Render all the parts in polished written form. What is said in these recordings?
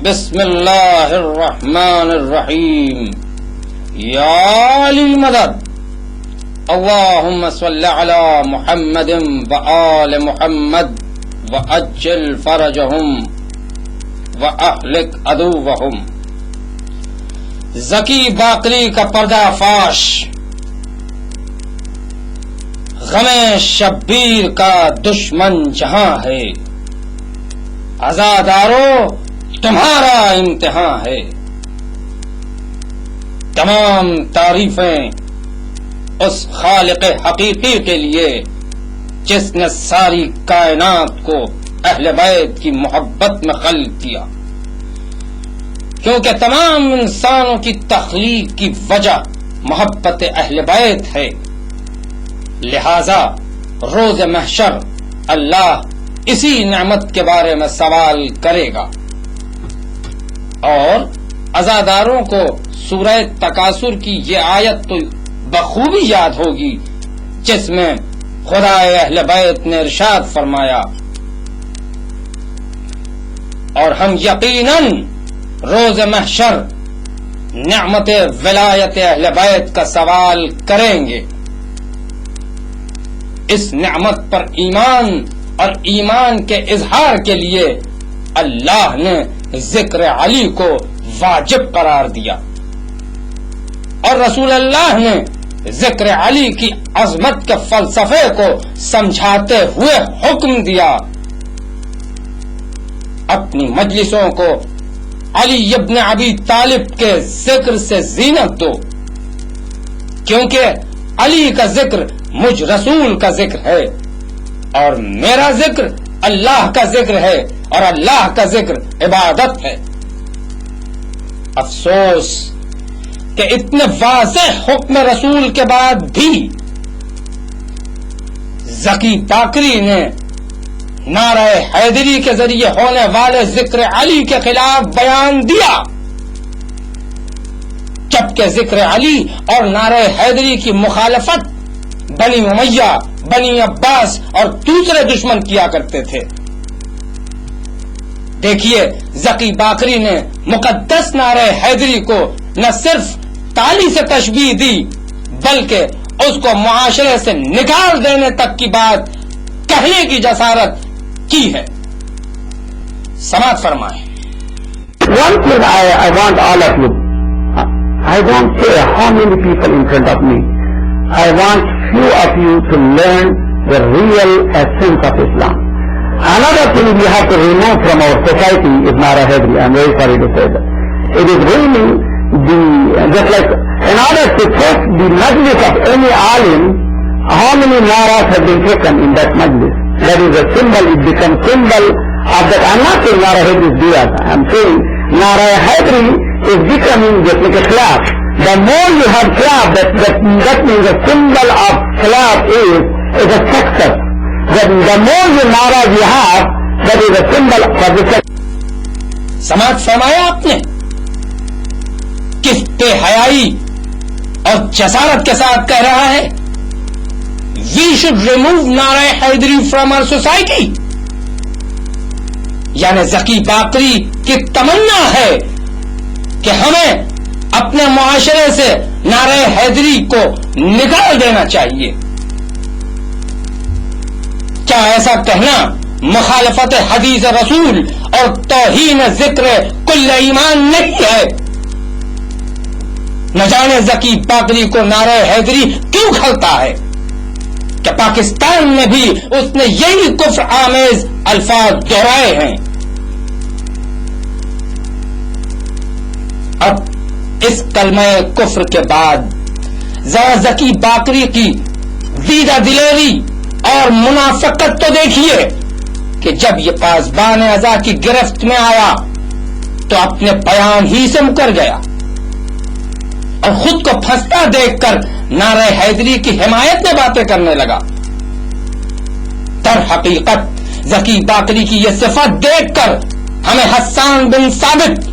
بسم اللہ الرحمن الرحیم یا علی المدد اللہم صل علی محمد وآل محمد وعجل فرجہم واہلک عدوہم. ذکی باقری کا پردہ فاش. غم شبیر کا دشمن جہاں ہے، عزادارو تمہارا امتحان ہے. تمام تعریفیں اس خالق حقیقی کے لیے جس نے ساری کائنات کو اہل بیت کی محبت میں خلق کیا، کیونکہ تمام انسانوں کی تخلیق کی وجہ محبت اہل بیت ہے. لہذا روز محشر اللہ اسی نعمت کے بارے میں سوال کرے گا. اور عزاداروں کو سورہ تکاثر کی یہ آیت تو بخوبی یاد ہوگی جس میں خدا اہل بیت نے ارشاد فرمایا، اور ہم یقیناً روز محشر نعمت ولایت اہل بیت کا سوال کریں گے. اس نعمت پر ایمان اور ایمان کے اظہار کے لیے اللہ نے ذکر علی کو واجب قرار دیا، اور رسول اللہ نے ذکر علی کی عظمت کے فلسفے کو سمجھاتے ہوئے حکم دیا، اپنی مجلسوں کو علی ابن ابی طالب کے ذکر سے زینت دو، کیونکہ علی کا ذکر مجھ رسول کا ذکر ہے، اور میرا ذکر اللہ کا ذکر ہے، اور اللہ کا ذکر عبادت ہے. افسوس کہ اتنے واضح حکم رسول کے بعد بھی ذکی باقری نے نعرہ حیدری کے ذریعے ہونے والے ذکر علی کے خلاف بیان دیا، جبکہ ذکر علی اور نعرہ حیدری کی مخالفت بنی امیہ، بنی عباس اور دوسرے دشمن کیا کرتے تھے. دیکھیے، ذکی باقری نے مقدس نعرہ حیدری کو نہ صرف تالی سے تشبیہ دی بلکہ اس کو معاشرے سے نکال دینے تک کی بات کہنے کی جسارت کی ہے. سماعت فرمائیں. One thing I want all of you, I don't care how many people in front of me, I want few of you to learn the real essence of Islam. Another thing we have to remove from our society is Nara Haidari. I am very sorry to say that. It is ruining just like in order to take the majlis of any alim, how many naras have been taken in that majlis? That is a symbol, it becomes symbol of that. I am not saying Nara Haidari is biyat. I am saying Nara Haidari is becoming just like a clap. The more you have clap, that means the symbol of clap is a success. The more you naras you have, that is a symbol of the success. سماعت فرمایا آپ نے کس بے حیائی اور جسارت کے ساتھ کہہ رہا ہے. وی شوڈ ریموو نعرہ حیدری فرام آور سوسائٹی. یعنی ذکی باقری کی تمنا ہے کہ ہمیں اپنے معاشرے سے نعرہ حیدری کو نکال دینا چاہیے. کیا ایسا کہنا مخالفت حدیث رسول اور توہین ذکر کل ایمان نہیں ہے؟ نہ جانے ذکی باقری کو نعرہ حیدری کیوں کھلتا ہے کہ پاکستان میں بھی اس نے یہی کفر آمیز الفاظ دہرائے ہیں. اب اس کلمہ کفر کے بعد ذرا ذکی باقری کی دیدہ دلیری اور منافقت تو دیکھیے کہ جب یہ پاسبان ازا کی گرفت میں آیا تو اپنے بیان ہی سے مکر گیا اور خود کو پھنستا دیکھ کر نعرہ حیدری کی حمایت میں باتیں کرنے لگا. در حقیقت ذکی باقری کی یہ صفت دیکھ کر ہمیں حسان بن ثابت،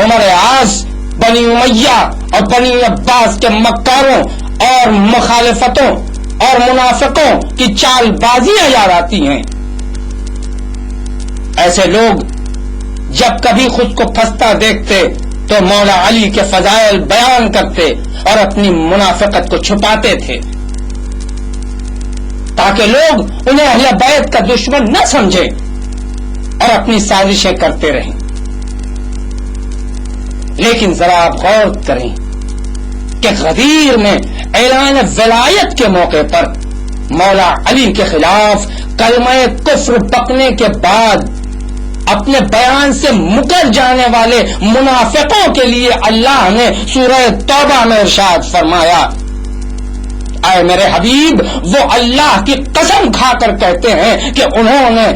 عمر عاص، بنی امیہ اور بنی عباس کے مکاروں اور مخالفتوں اور منافقوں کی چال بازیاں یاد آتی ہیں. ایسے لوگ جب کبھی خود کو پھنستا دیکھتے تو مولا علی کے فضائل بیان کرتے اور اپنی منافقت کو چھپاتے تھے تاکہ لوگ انہیں اہل بیت کا دشمن نہ سمجھیں اور اپنی سازشیں کرتے رہیں. لیکن ذرا آپ غور کریں کہ غدیر میں اعلان ولایت کے موقع پر مولا علی کے خلاف کلمہ کفر بکنے کے بعد اپنے بیان سے مکر جانے والے منافقوں کے لیے اللہ نے سورہ توبہ میں ارشاد فرمایا، اے میرے حبیب، وہ اللہ کی قسم کھا کر کہتے ہیں کہ انہوں نے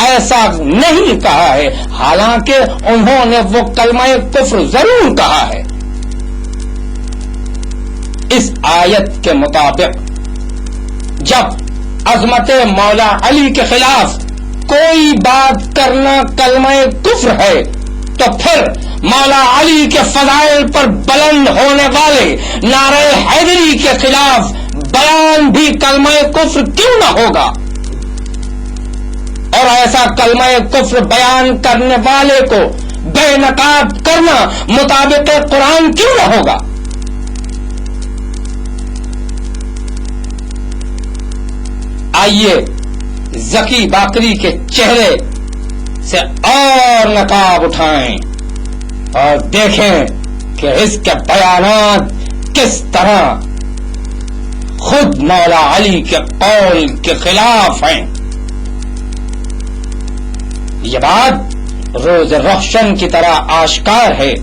ایسا نہیں کہا ہے، حالانکہ انہوں نے وہ کلمہ کفر ضرور کہا ہے. اس آیت کے مطابق جب عظمت مولا علی کے خلاف کوئی بات کرنا کلمہ کفر ہے تو پھر مولا علی کے فضائل پر بلند ہونے والے نعرہ حیدری کے خلاف بیان بھی کلمہ کفر کیوں نہ ہوگا؟ اور ایسا کلمہ کفر بیان کرنے والے کو بے نقاب کرنا مطابق قرآن کیوں نہ ہوگا؟ آئیے ذکی باقری کے چہرے سے اور نقاب اٹھائیں اور دیکھیں کہ اس کے بیانات کس طرح خود مولا علی کے قول کے خلاف ہیں. یہ بات روز روشن کی طرح آشکار ہے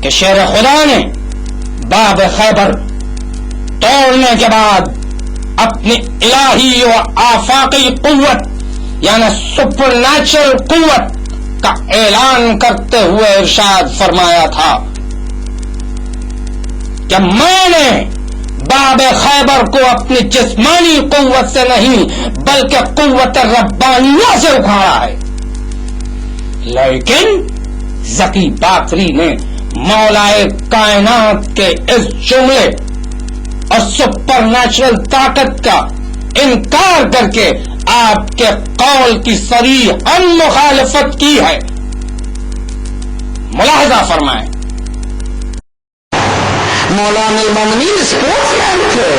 کہ شیر خدا نے باب خیبر توڑنے کے بعد اپنی الہی و آفاقی قوت یعنی سپر نیچرل قوت کا اعلان کرتے ہوئے ارشاد فرمایا تھا کہ میں نے باب خیبر کو اپنی جسمانی قوت سے نہیں بلکہ قوت ربانیہ سے اکھاڑا ہے. لیکن ذکی باقری نے مولائے کائنات کے اس جملے اور سپر نیچرل طاقت کا انکار کر کے آپ کے قول کی صریح مخالفت کی ہے. ملاحظہ فرمائیں، مولانا المومنین اسپورٹس مین تھے،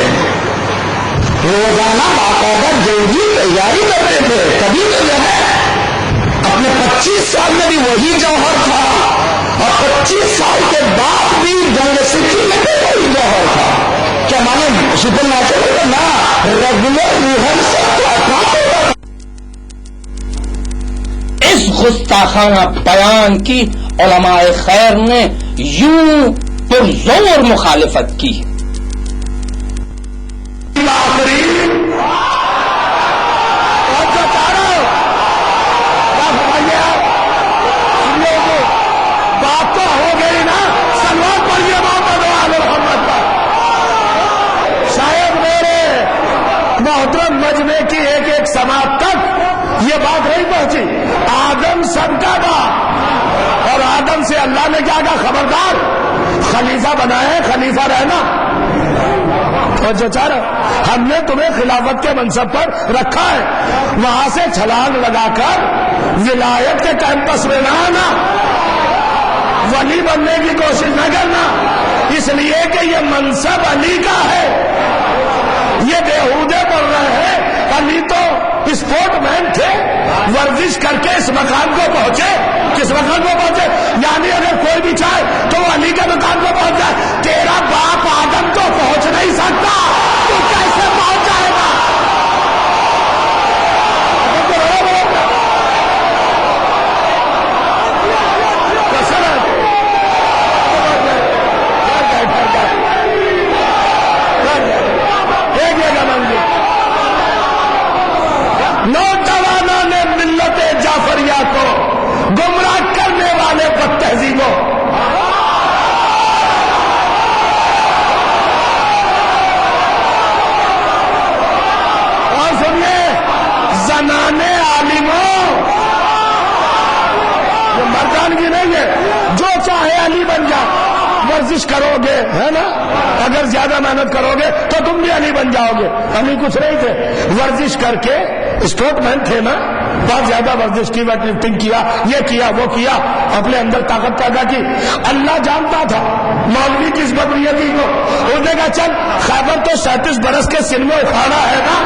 روزانہ باقاعدہ جنگی تیاری کرتے تھے. کبھی تو جو ہے اپنے 25 سال میں بھی وہی جوہر تھا اور 25 سال کے بعد بھی جنگ سکی میں بھی وہی جوہر تھا. کیا مانے سپر نیچرل کرنا ریگولر روحن سے اس گستاخانہ بیان کی علماء خیر نے یوں پرزور مخالفت کی. بات تو ہو گئی نا، سلمان پر یہ بات محمد کا شاید میرے محترم مجمع کی ایک ایک سماعت تک یہ بات نہیں پہنچی. آدم سب کا باپ اور آدم سے اللہ نے کیا کہا؟ خبردار، خلیفہ بنایا ہے، خلیفہ رہنا. اور جو چارہ ہم نے تمہیں خلافت کے منصب پر رکھا ہے، وہاں سے چھلانگ لگا کر ولایت کے کیمپس میں نہ آنا، ولی بننے کی کوشش نہ کرنا، اس لیے کہ یہ منصب علی کا ہے. یہ بیہودے پڑھ رہے ہیں. علی تو اسپورٹ مین تھے، ورزش کر کے اس مقام کو پہنچے. کس مقام کو پہنچے؟ یعنی اگر کوئی بھی چاہے تو وہ علی کے مقام کو پہنچ جائے. تیرا باپ آدم تو پہنچ نہیں سکتا، تو کیسے پہنچ جائے گا؟ نوجوانوں نے ملت جعفریہ کو گمراہ کرنے والے بد تہذیبوں اور سنیے زنانے عالموں، یہ مردانگی نہیں ہے. جو چاہے علی بن جا، ورزش کرو گے ہے نا، اگر زیادہ محنت کرو گے تو تم بھی علی بن جاؤ گے. علی کچھ نہیں تھے، ورزش کر کے اسپورٹ مین تھے نا. بہت زیادہ ورزش کی، ویٹ لفٹنگ کیا، یہ کیا وہ کیا، اپنے اندر طاقت پیدا کی. اللہ جانتا تھا مولوی کس بدنیتی کو. اس نے کہا چل خیبر تو 37 برس کے سن میں اکھاڑا ہے نا،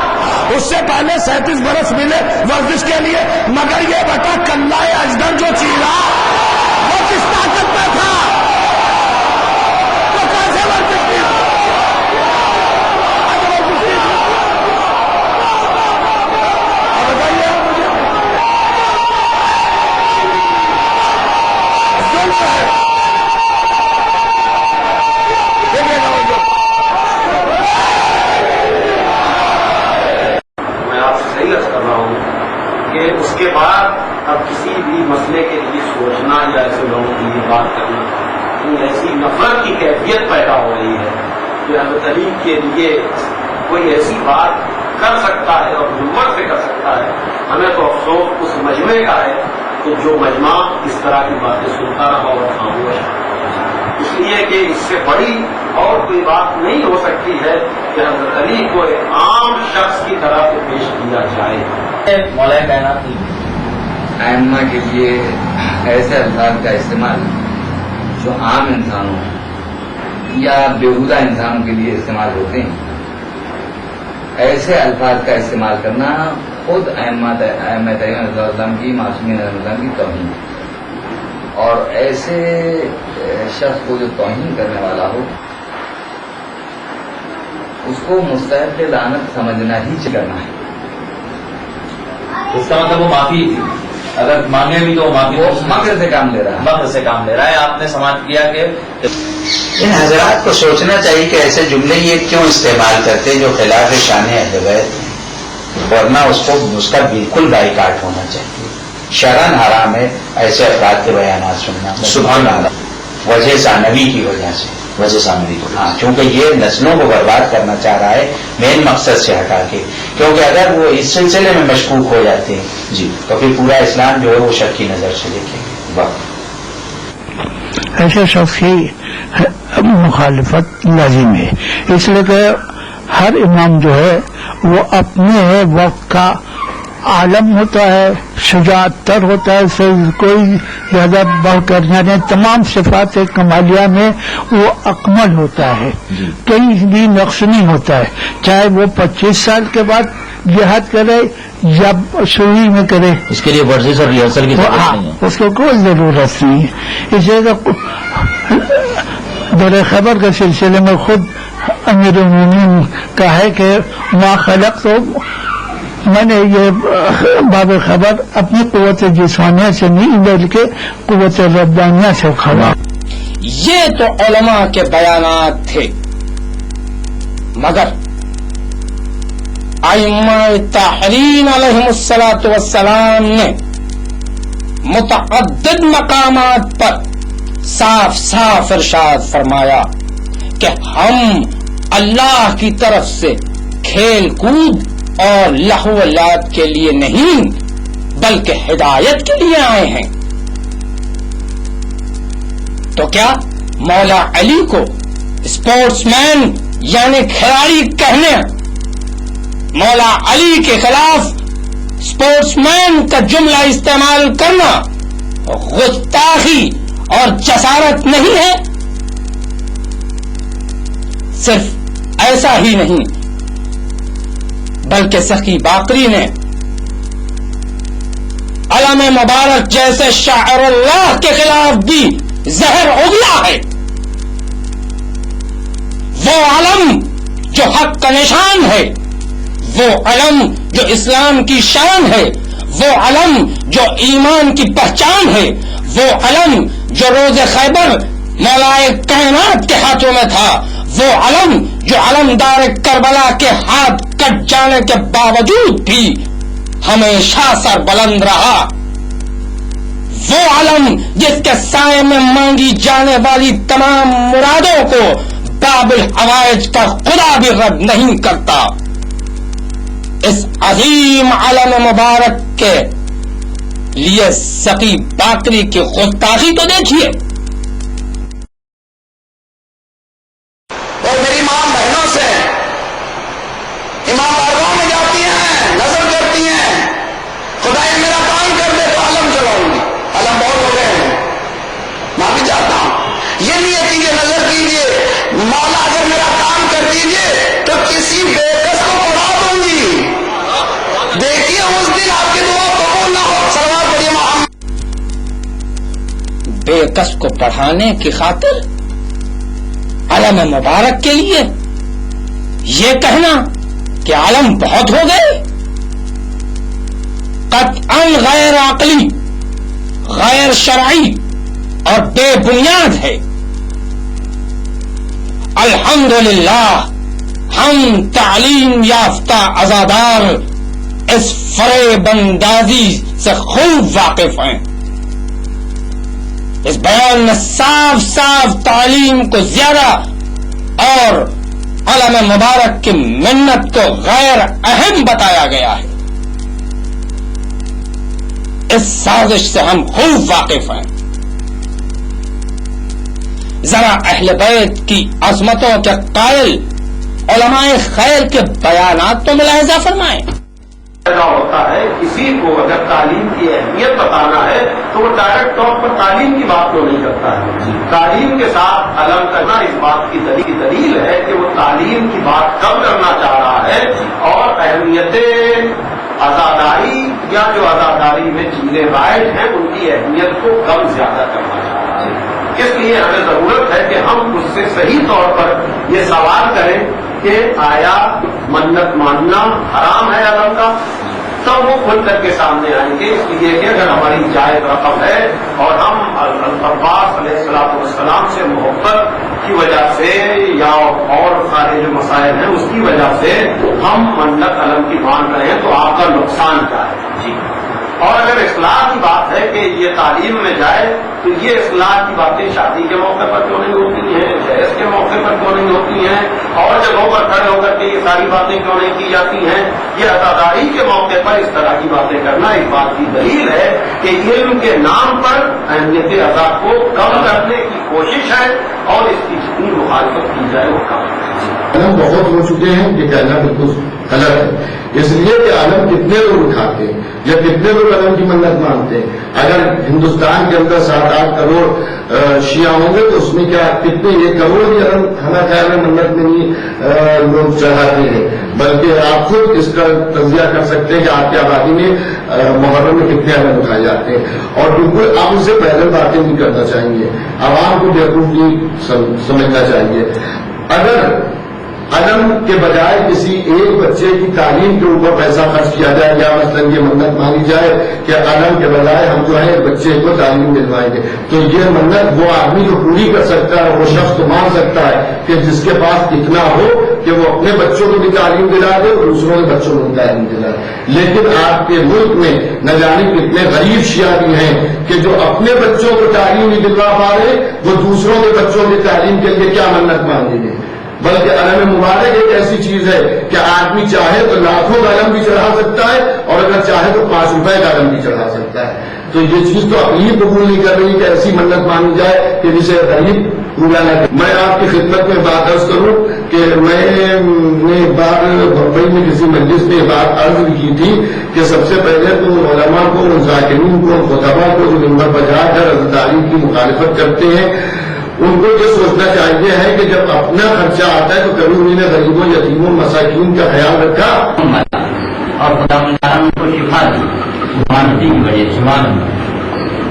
اس سے پہلے 37 برس ملے ورزش کے لیے. مگر یہ بتا کلہ اجدر جو چیرا وہ کس طاقت میں تھا، وہ کیسے ورزش کی؟ اس کے بعد اب کسی بھی مسئلے کے لیے سوچنا یا ایسے لوگوں کے لیے بات کرنا، ایسی نفرت کی کیفیت پیدا ہو رہی ہے کہ حضرت علی کے لیے کوئی ایسی بات کر سکتا ہے اور ہمت سے کر سکتا ہے. ہمیں تو افسوس اس مجمع کا ہے کہ جو مجمع اس طرح کی باتیں سنتا رہا اور خاموش ہے. اس لیے کہ اس سے بڑی اور کوئی بات نہیں ہو سکتی ہے کہ حضرت علی کو ایک عام شخص کی طرح سے پیش کیا جائے. مولانا کائنات ائمہ کے لیے ایسے الفاظ کا استعمال جو عام انسانوں یا بےہودہ انسانوں کے لیے استعمال ہوتے ہیں، ایسے الفاظ کا استعمال کرنا خود ائمہ کریم رضی اللہ عنہ کی، معصومین رضی اللہ عنہ کی توہین ہے. اور ایسے شخص کو جو توہین کرنے والا ہو اس کو مستحق لعنت سمجھنا ہی کرنا ہے. اس کا مطلب وہ معافی تھی، اگر مانگے بھی تو وہ معافی وہ مکر سے کام لے رہا ہے. مکر سے کام لے رہا ہے. آپ نے سماعت کیا کہ ان حضرات کو سوچنا چاہیے کہ ایسے جملے یہ کیوں استعمال کرتے جو خلاف شان اہل بیت، ورنہ اس کا بالکل بائیکاٹ ہونا چاہیے. شرعاً حرام ہے ایسے افراد کے بیانات سننا. سبحان اللہ. وجہ ثانوی کی وجہ سے، وجہ ثانوی کو، ہاں، کیونکہ یہ نسلوں کو برباد کرنا چاہ رہا ہے مین مقصد سے ہٹا کے. کیونکہ اگر وہ اس سلسلے میں مشکوک ہو جاتے ہیں جی تو پھر پورا اسلام جو ہے وہ شک کی نظر سے دیکھیں گے. ایسے شخص کی مخالفت لازم ہے، اس لیے کہ ہر امام جو ہے وہ اپنے وقت کا عالم ہوتا ہے، شجاعت تر ہوتا ہے، سے کوئی زیادہ بڑھ کر یعنی تمام صفات کمالیہ میں وہ اکمل ہوتا ہے، کہیں بھی نقص نہیں ہوتا ہے. چاہے وہ 25 سال کے بعد جہاد کرے یا شروع میں کرے، اس کے لیے ورزش اور ریہرسل کی ضرورت نہیں ہے. اس کو کوئی ضرورت نہیں ہے. اس لیے دور خبر کے سلسلے میں خود امیر المومنین کا ہے کہ ما خلق، تو میں نے یہ باب خبر اپنی قوت جسمانیہ سے نہیں بلکہ قوت ربانیہ سے کھڑا. یہ تو علماء کے بیانات تھے، مگر ائمہ طاہرین علیہم الصلاۃ والسلام نے متعدد مقامات پر صاف صاف ارشاد فرمایا کہ ہم اللہ کی طرف سے کھیل کود اور لہو و لعب کے لیے نہیں بلکہ ہدایت کے لیے آئے ہیں. تو کیا مولا علی کو اسپورٹس مین یعنی کھلاڑی کہنے، مولا علی کے خلاف اسپورٹس مین کا جملہ استعمال کرنا غستاخی اور جسارت نہیں ہے؟ صرف ایسا ہی نہیں بلکہ سخی باقری نے علم مبارک جیسے شاعر اللہ کے خلاف بھی زہر اگلا ہے. وہ علم جو حق کا نشان ہے، وہ علم جو اسلام کی شان ہے، وہ علم جو ایمان کی پہچان ہے، وہ علم جو روز خیبر مولائے کائنات کے ہاتھوں میں تھا، وہ علم جو علمدار کربلا کے ہاتھ کٹ جانے کے باوجود بھی ہمیشہ سر بلند رہا، وہ علم جس کے سائے میں مانگی جانے والی تمام مرادوں کو باب الحوائج کا خدا بھی رد نہیں کرتا. اس عظیم علم مبارک کے لیے سقی باقری کی گستاخی تو دیکھیے. اور میری ماں بہنوں سے امام بارگاہوں میں جاتی ہیں، نظر کرتی ہیں، خدائے بےکس کو پڑھانے کی خاطر علم مبارک کے لیے یہ کہنا کہ عالم بہت ہو گئے قطعا غیر عقلی، غیر شرعی اور بے بنیاد ہے۔ الحمدللہ ہم تعلیم یافتہ عزادار اس فریب اندازی سے خوب واقف ہیں۔ اس بیان میں صاف صاف تعلیم کو زیادہ اور علم مبارک کی منت کو غیر اہم بتایا گیا ہے۔ اس سازش سے ہم خوب واقف ہیں۔ ذرا اہل بیت کی عظمتوں کے قائل علماء خیر کے بیانات تو ملاحظہ فرمائیں۔ پیدا ہوتا ہے کسی کو اگر تعلیم کی اہمیت بتانا ہے تو وہ ڈائریکٹ طور پر تعلیم کی بات تو نہیں کرتا ہے، تعلیم کے ساتھ علم کرنا اس بات کی دلیل ہے کہ وہ تعلیم کی بات کم کرنا چاہ رہا ہے اور اہمیت عزاداری یا جو عزاداری میں چیزیں رائج ہیں ان کی اہمیت کو کم زیادہ کرنا چاہ رہا ہے۔ اس لیے ہمیں ضرورت ہے کہ ہم اس سے صحیح طور پر یہ سوال کریں کہ آیا منت ماننا حرام ہے علم کا؟ تب وہ کھل کر کے سامنے آئیں گے، اس لیے کہ اگر ہماری جائز رقم ہے اور ہم عباس علیہ السلام سے محبت کی وجہ سے یا اور سارے جو مسائل ہیں اس کی وجہ سے ہم منت علم کی مان رہے ہیں تو آپ کا نقصان کیا ہے؟ جی، اور اگر اصلاح کی بات ہے کہ یہ تعلیم میں جائے تو یہ اصلاح کی باتیں شادی کے موقع پر کیوں نہیں ہوتی ہیں، جہیز کے موقع پر کیوں نہیں ہوتی ہیں، اور جگہوں پر کھڑے ہو کر کے یہ ساری باتیں کیوں نہیں کی جاتی ہیں؟ یہ عزاداری کے موقع پر اس طرح کی باتیں کرنا اس بات کی دلیل ہے کہ علم کے نام پر اہمیت عزا کو کم کرنے کی کوشش ہے اور اس کی جتنی مخالفت کی جائے وہ کم ہے۔ علم بہت ہو چکے ہیں کہ کہنا بالکل غلط ہے، اس لیے کہ علم کتنے لوگ اٹھاتے ہیں یا کتنے لوگ علم کی منت مانتے ہیں۔ اگر ہندوستان کے اندر 7-8 کروڑ شیعہ ہوں گے تو اس میں کیا کتنے 1 کروڑ بھی علم ہمارا خیال ہے منت میں نہیں لوگ چڑھاتے ہیں، بلکہ آپ خود اس کا تجزیہ کر سکتے ہیں کہ آپ کی آبادی میں محرم میں کتنے علم اٹھائے جاتے ہیں، اور بالکل آپ اس سے پہلے باتیں نہیں کرنا چاہیے، عوام کو بیوقوف نہیں سمجھنا چاہیے۔ اگر علم کے بجائے کسی ایک بچے کی تعلیم کے اوپر پیسہ خرچ کیا جائے یا مثلاً یہ منت مانی جائے کہ علم کے بجائے ہم جو ہے ایک بچے کو تعلیم دلوائیں گے، تو یہ منت وہ آدمی جو پوری کر سکتا ہے وہ شخص تو مان سکتا ہے کہ جس کے پاس اتنا ہو کہ وہ اپنے بچوں کو بھی تعلیم دلا دے اور دوسروں کے بچوں کو بھی تعلیم دلائے۔ لیکن آپ کے ملک میں نہ جانے کتنے غریب شیعہ بھی ہیں کہ جو اپنے بچوں کو تعلیم نہیں دلوا پا رہے، وہ دوسروں کے بچوں کی تعلیم کے لیے کیا منت مانگیں گے؟ بلکہ علم مبارک ایک ایسی چیز ہے کہ آدمی چاہے تو لاکھوں کا علم بھی چڑھا سکتا ہے اور اگر چاہے تو 5 روپے کا علم بھی چڑھا سکتا ہے۔ تو یہ چیز تو اپنی قبول نہیں کر رہی کہ ایسی منت مانگی جائے کہ جسے غریب پورا نہ کرے۔ میں آپ کی خدمت میں بات عرض کروں کہ میں نے ایک بار بمبئی میں کسی مجلس میں یہ بات عرض کی تھی کہ سب سے پہلے تو علماء کو، ذاکرین کو، خطباء کو جو ممبر پر جا کر عزاداری کی مخالفت کرتے ہیں ان کو یہ سوچنا چاہیے ہے کہ جب اپنا خرچہ آتا ہے تو کبھی انہوں نے غریبوں، یتیموں، مساکین کا خیال رکھا اور خدا ان کو شفا دی مانتی کی وجہ سے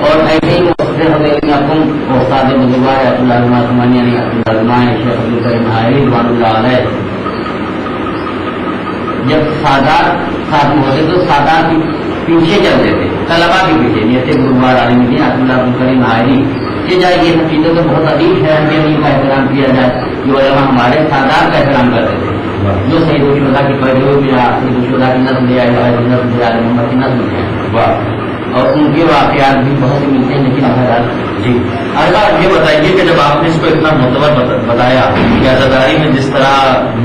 اور ایسے ہی ہمیں استاد بزرگوار عبدالعظمہ عثمانی علی عبدالعظمہ شیخ عبدالکریم حائری رضوان اللہ علیہ جب سادات ختم ہوتے تو سادات کے پیچھے چلتے تھے، طلبا کے پیچھے، جیسے گروار عالم دین عبدالکریم حائری یہ جائے یہ سب چیزوں کو بہت عدیب ہے کہ ان کا احترام کیا جائے، جو علماء ہمارے سادات کا احترام کرتے تھے، جو سعید الشہداء کی پیروی میں سعید الشہداء کی نسل ہے، نسل ہے، محمد کی نسل ہے، اور ان کے واقعات بھی بہت سے ملتے ہیں، لیکن جی اللہ یہ بتائیے کہ جب آپ نے اس کو اتنا معتبر بتایا کہ عزاداری میں جس طرح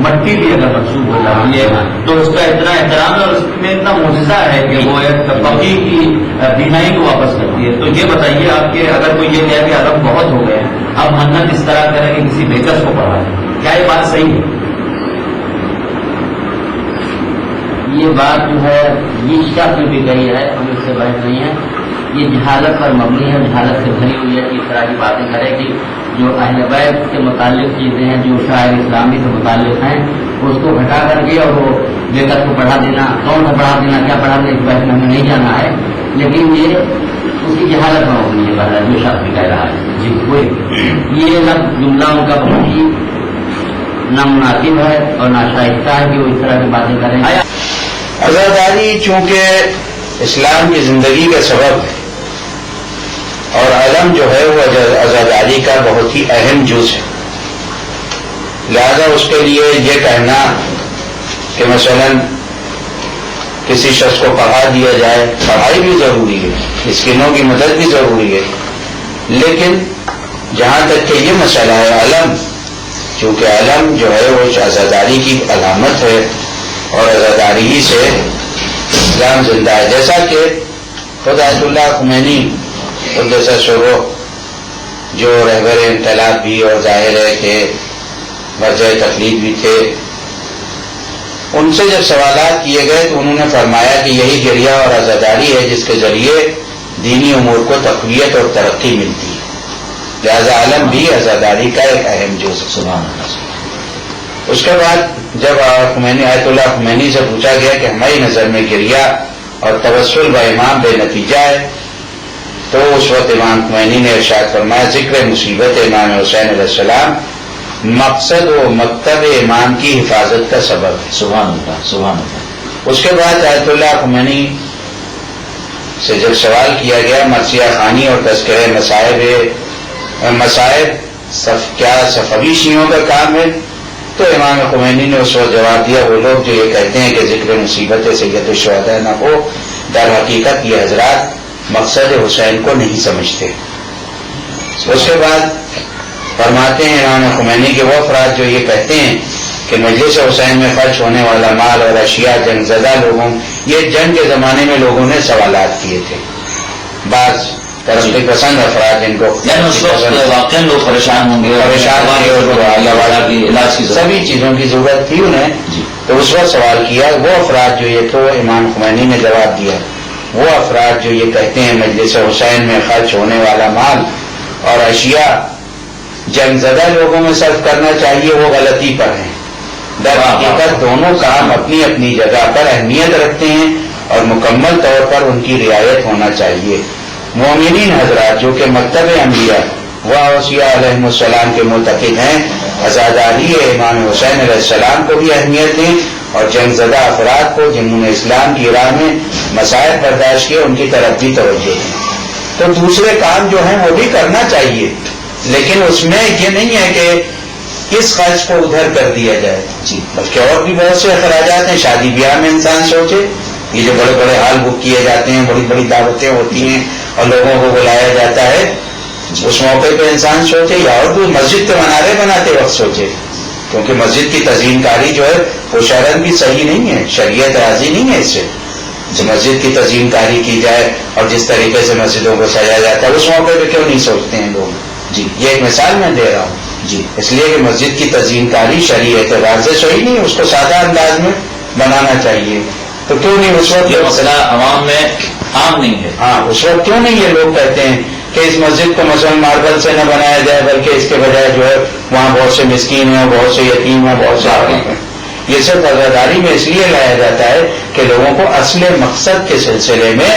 مٹی بھی اگر منسوخ ہو جاتی ہے تو اس کا اتنا احترام ہے اور اس میں اتنا معجزہ ہے کہ وہ ایک بقی کی بینائی کو واپس کرتی ہے، تو یہ بتائیے آپ کے اگر کوئی یہ کہے کہ علم بہت ہو گئے اب منت اس طرح کریں کہ کسی بیکس کو پڑھا ہے، کیا یہ بات صحیح ہے؟ یہ بات جو ہے یہ شخص بھی گئی ہے، ہم اس سے بحث نہیں ہے، یہ جہالت پر مبنی ہے، جہالت سے بھری ہوئی ہے کہ اس طرح کی باتیں کرے کہ جو اہل بیت کے متعلق چیزیں ہیں، جو شاعر اسلامی سے متعلق ہیں، اس کو ہٹا کر کے اور وہ بیکس کو پڑھا دینا، کون سا پڑھا دینا، کیا پڑھا دینا، اس بحث میں ہمیں نہیں جانا ہے، لیکن یہ اس کی جہالت میں مبنی ہے۔ والا جو شخص بھی کہہ رہا ہے جی وہی یہ لفظ جملہ ان کا بہت ہی نامناسب ہے اور ناشائستہ ہے کہ وہ اس طرح کی باتیں کریں. عزاداری چونکہ اسلام کی زندگی کا سبب ہے اور علم جو ہے وہ عزاداری کا بہت ہی اہم جز ہے، لہذا اس کے لیے یہ کہنا کہ مثلا کسی شخص کو پڑھا دیا جائے، پڑھائی بھی ضروری ہے، مسکینوں کی مدد بھی ضروری ہے، لیکن جہاں تک کہ یہ مسئلہ ہے علم، چونکہ علم جو ہے وہ عزاداری کی علامت ہے اور عزاداری ہی سے اسلام زندہ ہے. جیسا کہ خود آیت اللہ خمینی قدس سرہ جو رہبر انقلاب بھی اور ظاہر ہے کہ مرجع تقلید بھی تھے، ان سے جب سوالات کیے گئے تو انہوں نے فرمایا کہ یہی ذریعہ اور عزاداری ہے جس کے ذریعے دینی امور کو تقویت اور ترقی ملتی ہے، لہذا علم بھی عزاداری کا ایک اہم جز ہے. سبحان اللہ. اس کے بعد جب آیت اللہ خمینی سے پوچھا گیا کہ ہماری نظر میں گریہ اور توسل با امام بے نتیجہ ہے، تو اس وقت امام خمینی نے ارشاد فرمایا ذکر مصیبت امام حسین علیہ السلام مقصد و مکتب امام کی حفاظت کا سبب ہے. سبحان اللہ سبحان اللہ. اس کے بعد آیت اللہ خمینی سے جب سوال کیا گیا مرثیہ خوانی اور تذکرہ مصائب کیا صفوی شیعوں کا کام ہے، تو امام خمینی نے اس وقت جواب دیا وہ لوگ جو یہ کہتے ہیں کہ ذکر مصیبت سید الشہداء نہ ہو، در حقیقت یہ حضرات مقصد حسین کو نہیں سمجھتے. اس کے بعد فرماتے ہیں امام خمینی کے وہ افراد جو یہ کہتے ہیں کہ مجلس حسین میں خرچ ہونے والا مال اور اشیاء جنگ زدہ لوگوں، یہ جنگ کے زمانے میں لوگوں نے سوالات کیے تھے، بعض ترقی پسند افراد جن کو واقعی لوگ پریشان ہوں گے، علاج کی سبھی چیزوں کی ضرورت تھی انہیں، تو اس وقت سوال کیا وہ افراد جو یہ تو امام خمینی نے جواب دیا وہ افراد جو یہ کہتے ہیں مجلس حسین میں خرچ ہونے والا مال اور اشیاء جنگ زدہ لوگوں میں صرف کرنا چاہیے وہ غلطی پر ہیں. در حقیقت دونوں کام اپنی اپنی جگہ پر اہمیت رکھتے ہیں اور مکمل طور پر ان کی رعایت ہونا چاہیے. مومنین حضرات جو کہ مکتب انبیاء و اوصیاء علیہم السلام کے معتقد ہیں، عزاداری امام حسین علیہ السلام کو بھی اہمیت دیں اور جنگ زدہ افراد کو جنہوں نے اسلام کی راہ میں مسائل برداشت کیے ان کی طرف بھی توجہ دیں. تو دوسرے کام جو ہیں وہ بھی کرنا چاہیے، لیکن اس میں یہ نہیں ہے کہ اس خرچ کو ادھر کر دیا جائے، بلکہ اور بھی بہت سے اخراجات ہیں. شادی بیاہ میں انسان سوچے، یہ جو بڑے بڑے ہال بک کیے جاتے ہیں، بڑی بڑی دعوتیں ہوتی ہیں اور لوگوں کو بلایا جاتا ہے، اس موقع پہ انسان سوچے، یا اور کوئی مسجد کے منارے بناتے وقت سوچے، کیونکہ مسجد کی تزئین کاری جو ہے وہ شرعاً بھی صحیح نہیں ہے، شریعت راضی نہیں ہے اس سے. جو مسجد کی تزئین کاری کی جائے اور جس طریقے سے مسجدوں کو سجایا جاتا ہے، اس موقع پہ کیوں نہیں سوچتے ہیں لوگ؟ جی یہ ایک مثال میں دے رہا ہوں جی، اس لیے کہ مسجد کی تزئین کاری شرعی اعتبار سے صحیح نہیں ہے، اس کو سادہ انداز میں بنانا چاہیے. تو کیوں نہیں اس وقت یہ مسئلہ عوام میں عام نہیں ہے. ہاں اس وقت کیوں نہیں یہ لوگ کہتے ہیں کہ اس مسجد کو مثلا ماربل سے نہ بنایا جائے، بلکہ اس کے بجائے جو ہے وہاں بہت سے مسکین ہیں، بہت سے یتیم ہیں، بہت سے عارف ہیں. یہ سب عزاداری میں اس لیے لایا جاتا ہے کہ لوگوں کو اصل مقصد کے سلسلے میں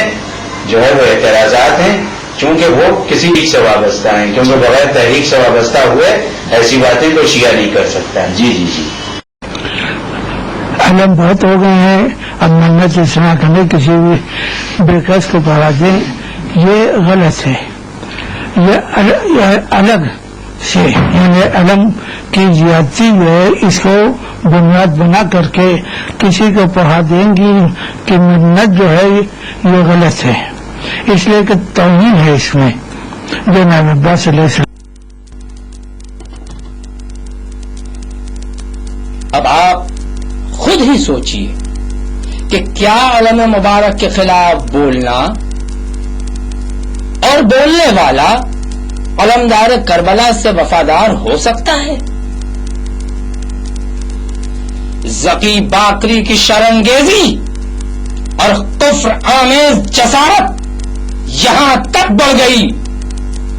جو ہے وہ اعتراضات ہیں، چونکہ وہ کسی چیز سے وابستہ ہیں، کیونکہ بغیر تحریک سے وابستہ ہوئے ایسی باتیں کوئی شیعہ نہیں کر سکتا ہے. جی جی جی علم بہت ہو گئے ہیں، اب منت اسنا کرنے کسی بھی بےکس کو پڑھا دیں، یہ غلط ہے. یہ الگ سے یعنی علم کی زیادتی جو ہے اس کو بنیاد بنا کر کے کسی کو پڑھا دیں گی کہ منت جو ہے یہ غلط ہے، اس لیے کہ توہین ہے اس میں جناب عباس علیہ السلام. اب آپ خود ہی سوچئے کہ کیا علم مبارک کے خلاف بولنا اور بولنے والا علمدار کربلا سے وفادار ہو سکتا ہے؟ ذکی باقری کی شرمگیزی اور کفر آمیز جسارت یہاں تک بڑھ گئی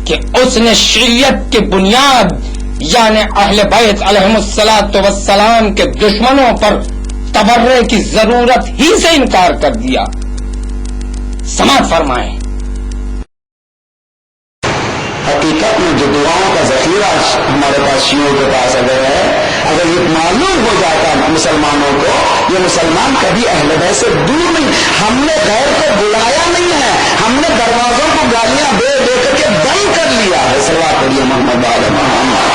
کہ اس نے شریعت کی بنیاد یعنی اہل بیت علیہم الصلاۃ والسلام کے دشمنوں پر تبرے کی ضرورت ہی سے انکار کر دیا. سماعت فرمائیں. مسئلہ ہمارے پاس شیعوں کے پاس اگر ہے، اگر یہ معلوم ہو جاتا مسلمانوں کو، یہ مسلمان کبھی اہل بیت سے دور نہیں، ہم نے غیر کو بلایا نہیں ہے، ہم نے دروازوں کو گالیاں دے دے کر کے بند کر لیا ہے. صلوات پڑھیے محمد آل محمد.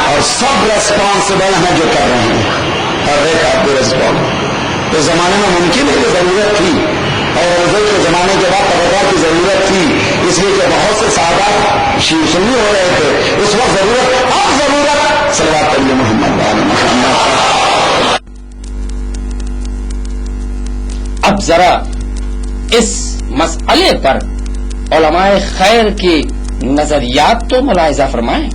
اور سب ریسپانسبل ہیں جو کر رہے ہیں، اور ایک آپ ریسپانس اس زمانے میں ممکن ہے کہ ضرورت تھی، اور رضل کے زمانے کے بعد طبقات کی ضرورت تھی، اس لیے کہ بہت سے سادات سنی ہو رہے تھے، اس وقت ضرورت، اب ضرورت. صلوات پڑھیے محمد آل محمد. اب ذرا اس مسئلے پر علماء خیر کے نظریات تو ملاحظہ فرمائیں.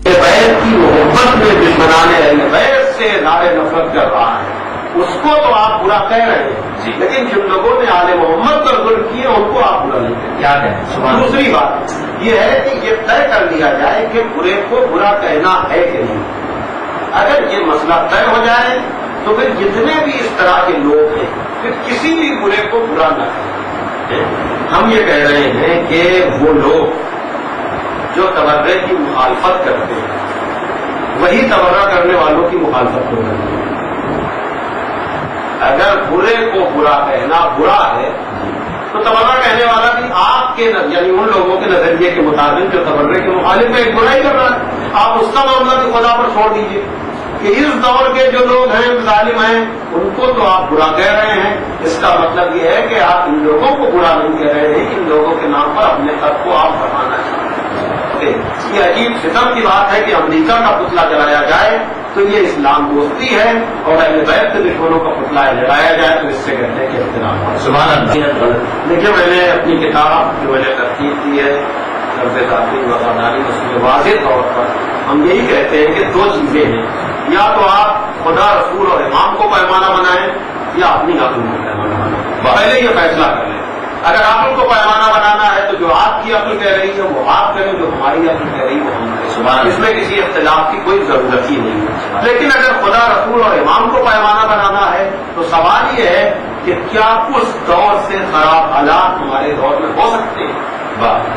بیت کی محبت میں دشمنان اہل بیت سے نعرے نفرت کر رہا ہے، اس کو تو آپ برا کہہ رہے ہیں، لیکن جن لوگوں نے آل محمد پر ظلم کیے ان کو آپ برا نہیں کہتے. کیا کہیں؟ دوسری بات یہ ہے کہ یہ طے کر لیا جائے کہ برے کو برا کہنا ہے کہ نہیں. اگر یہ مسئلہ طے ہو جائے تو پھر جتنے بھی اس طرح کے لوگ ہیں پھر کسی بھی برے کو برا نہ کہیں. ہم یہ کہہ رہے ہیں کہ وہ لوگ جو تبرع کی مخالفت کرتے ہیں وہی تبرع کرنے والوں کی مخالفت کو کرتے ہیں. اگر برے کو برا کہنا برا ہے تو تبرع کہنے والا بھی آپ کے یعنی ان لوگوں کے نظریے کے مطابق جو تبرع کے مخالف ہے ایک برائی کر رہا ہے. آپ اس کا معاملہ بھی خدا پر چھوڑ دیجیے کہ اس دور کے جو لوگ ہیں ظالم ہیں ان کو تو آپ برا کہہ رہے ہیں. اس کا مطلب یہ ہے کہ آپ ان لوگوں کو برا نہیں کہہ رہے ہیں، ان لوگوں کے نام پر اپنے خط کو آپ بڑھانا چاہتے ہیں. یہ عجیب ستم کی بات ہے کہ امریکہ کا پتلا جلایا جائے تو یہ اسلام دوستی ہے، اور اہل بیت کے دشمنوں کا پتلا جلایا جائے تو اس سے کہتے ہیں کہ احترام. سبحان اللہ. دیکھیے میں نے اپنی کتاب جو میں نے ترتیب کی ہے قرض ذاتی وفاداری، اس میں واضح طور پر ہم یہی کہتے ہیں کہ دو چیزیں ہیں، یا تو آپ خدا رسول اور امام کو پیمانہ بنائیں یا اپنی عقل کو پیمانہ بنائیں. پہلے یہ فیصلہ کر لیں. اگر عقل کو پیمانہ بنانا ہے تو جو آپ کی عقل کہہ رہی ہے وہ آپ کریں، جو ہماری عقل کہہ رہی ہے وہ ہم کریں. اس میں کسی اختلاف کی کوئی ضرورت ہی نہیں ہے. لیکن اگر خدا رسول اور امام کو پیمانہ بنانا ہے تو سوال یہ ہے کہ کیا اس دور سے خراب حالات ہمارے دور میں ہو سکتے ہیں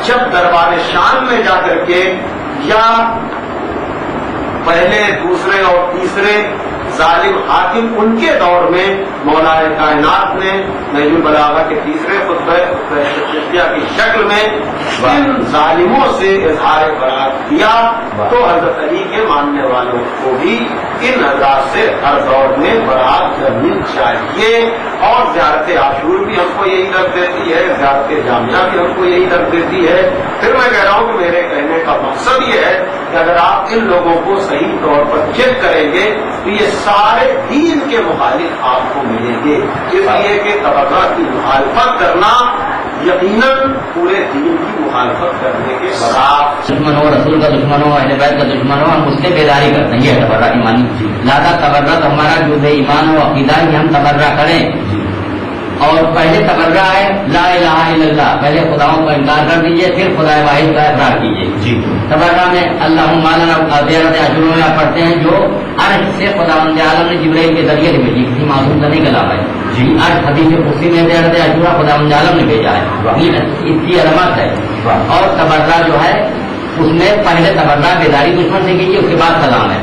جب دربار شان میں جا کر کے یا پہلے دوسرے اور تیسرے ظالم حاکم ان کے دور میں مولانا کائنات نے نہج البلاغہ کے تیسرے خطبہ کی شکل میں ان ظالموں سے اظہار برات کیا، تو حضرت علی کے ماننے والوں کو بھی ان حضرات سے ہر دور میں برات کرنی چاہیے. اور زیارت عاشور بھی ہم کو یہی درد دیتی ہے، زیارت جامعہ بھی ہم کو یہی درد دیتی ہے. پھر میں کہہ رہا ہوں کہ میرے کہنے کا مقصد یہ ہے کہ اگر آپ ان لوگوں کو صحیح طور پر چیک کریں گے تو یہ سارے دین کے مخالف آپ کو ملیں گے. اس لیے کہ طبقہ کی مخالفت کرنا یقیناً پورے دین کی مخالفت کرنے کے برابر. دشمن ہو، رسول کا دشمن ہو، اہل بیت کا دشمن ہو، ہم اس سے بیداری کرتے ہیں. یہ تبرہ ایمانی لہٰذا تبرہ تو ہمارا جو بے ایمان ہو عقیدہ کہ ہم تبرہ کریں. اور پہلے تبرہ ہے لا الہ الا اللہ، پہلے خداؤں کا انکار کر دیجئے، پھر خدا واحد کا اقرار کیجیے. تبرہ میں اللہ مولانا زیارت عاشور میں پڑھتے ہیں جو عرش سے خداوند عالم نے جبرائیل کے ذریعے سے بھیجی، کسی معصوم کا نہیں کلام ہے. عرش حدیث قدسی میں زیارت عاشور خداوند عالم نے بھیجا ہے، اس کی علامت ہے. اور تبرہ جو ہے اس میں پہلے تبرہ بیداری دشمن سے کیجیے، اس کے بعد سلام ہے.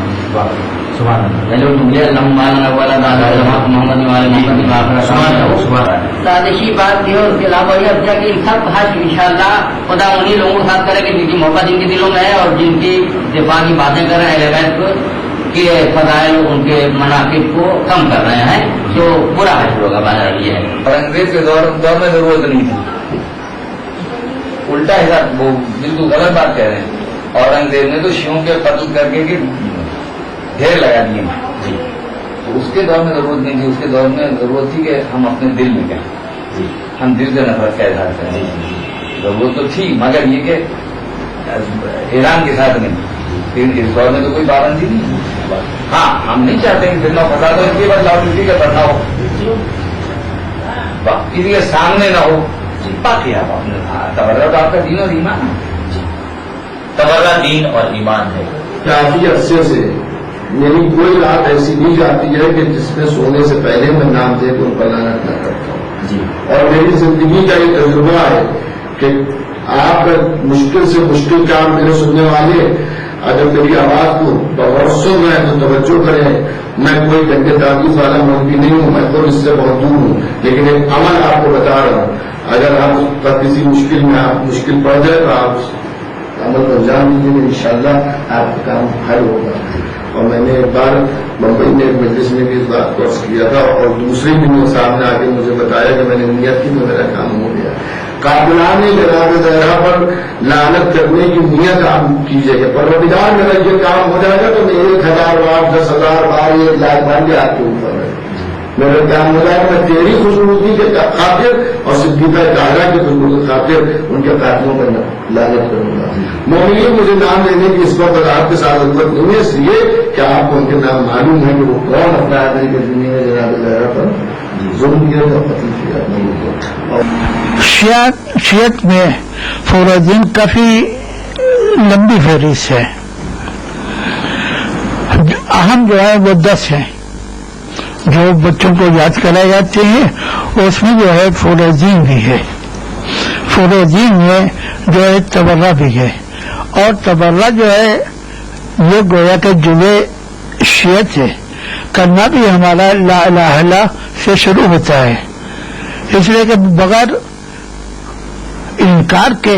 سازشی بات کی ہے، اس کے علاوہ یہ افزا کہ سب حج انشاءاللہ خدا انہیں لوگوں کے ساتھ کرے کہ جن کی محبت ان کے دلوں میں ہے اور جن کی دفاع کی باتیں کر رہے ہیں اہل بیت کے فضائل ان کے مناقب کو کم کر رہے ہیں، جو برا حج ہوگا بنا رہی ہے. اور انگریز کے دور میں ضرورت نہیں تھی. الٹا حساب وہ بالکل غلط بات کہہ رہے ہیں. اور انگریز نے تو شیعوں کے قتل کر کے ڈھیر لگا دیے. تو اس کے دور میں ضرورت نہیں تھی. اس کے دور میں ضرورت تھی کہ ہم اپنے دل میں کہیں، ہم دل سے نفرت کا اظہار کریں. ضرورت تو تھی، مگر یہ کہ ایران کے ساتھ نہیں. اس دور میں تو کوئی پابندی نہیں. ہاں ہم نہیں چاہتے کہ فتنہ فساد ہو، اس کے بعد لاؤڈ کسی کا کرنا ہو، کسی کے سامنے نہ ہو. باقی آپ اپنے تبرہ تو آپ کا دین اور ایمان ہے. تبرہ دین اور ایمان ہے. کافی عرصے سے میری کوئی رات ایسی نہیں جاتی ہے کہ جس میں سونے سے پہلے میں نام دے تو ان پر لعنت نہ کرتا ہوں. اور میری زندگی کا یہ تجربہ ہے کہ آپ مشکل سے مشکل کام میرے سننے والے اگر میری آواز کو بغور سن رہے ہیں تو توجہ کریں. میں کوئی گندے تعلق والا مولوی نہیں ہوں, میں خود اس سے بہت دور ہوں, لیکن ایک عمل آپ کو بتا رہا ہوں. اگر آپ پر کسی مشکل میں آپ مشکل پڑ جائے تو آپ عمل کو انجام دیجیے گے, انشاءاللہ آپ کا کام حل ہوگا. اور میں نے ایک بار ممبئی میں ایک مجلس میں بھی اس بات کو عرض کیا تھا, اور دوسری بھی میرے سامنے آ کے مجھے بتایا کہ میں نے نیت کی تو میرا کام ہو گیا. قابلان جناب دہرا پر لعنت کرنے کی نیت آپ کیجیے کہ پروردگار میرا یہ کام ہو جائے گا تو میں 1000 بار 10,000 بار 1 لاکھ بار بھی آپ کے اوپر ہے, میرا کام ہو جائے گا. میں تیری خوشنودی کے خاطر اور صدیقہ طاہرہ کی خوشنودی کے خاطر ان کے قاتلوں پر لعنت کروں گا. مومنین مجھے نام لینے کی اس وقت آپ کے ساتھ ضرورت نہیں ہے, اس لیے کہ آپ کو ان کے نام معلوم ہے کہ وہ کون افراد ہیں کہ دنیا میں جناب دہرا پر ظلم کیا تھا, قتل کیا نہیں کیا. شیعت میں فوراً کافی لمبی فہرست ہے. اہم جو ہے وہ 10 ہیں جو بچوں کو یاد کرائے جاتے ہیں. اس میں جو ہے فوراً بھی ہے. فوراً میں جو ہے تبرہ بھی ہے, اور تبرہ جو ہے یہ گویا کہ جلے شیعت ہے. کرنا بھی ہمارا لا الہ الا سے شروع ہوتا ہے, اس لیے کہ بغیر انکار کے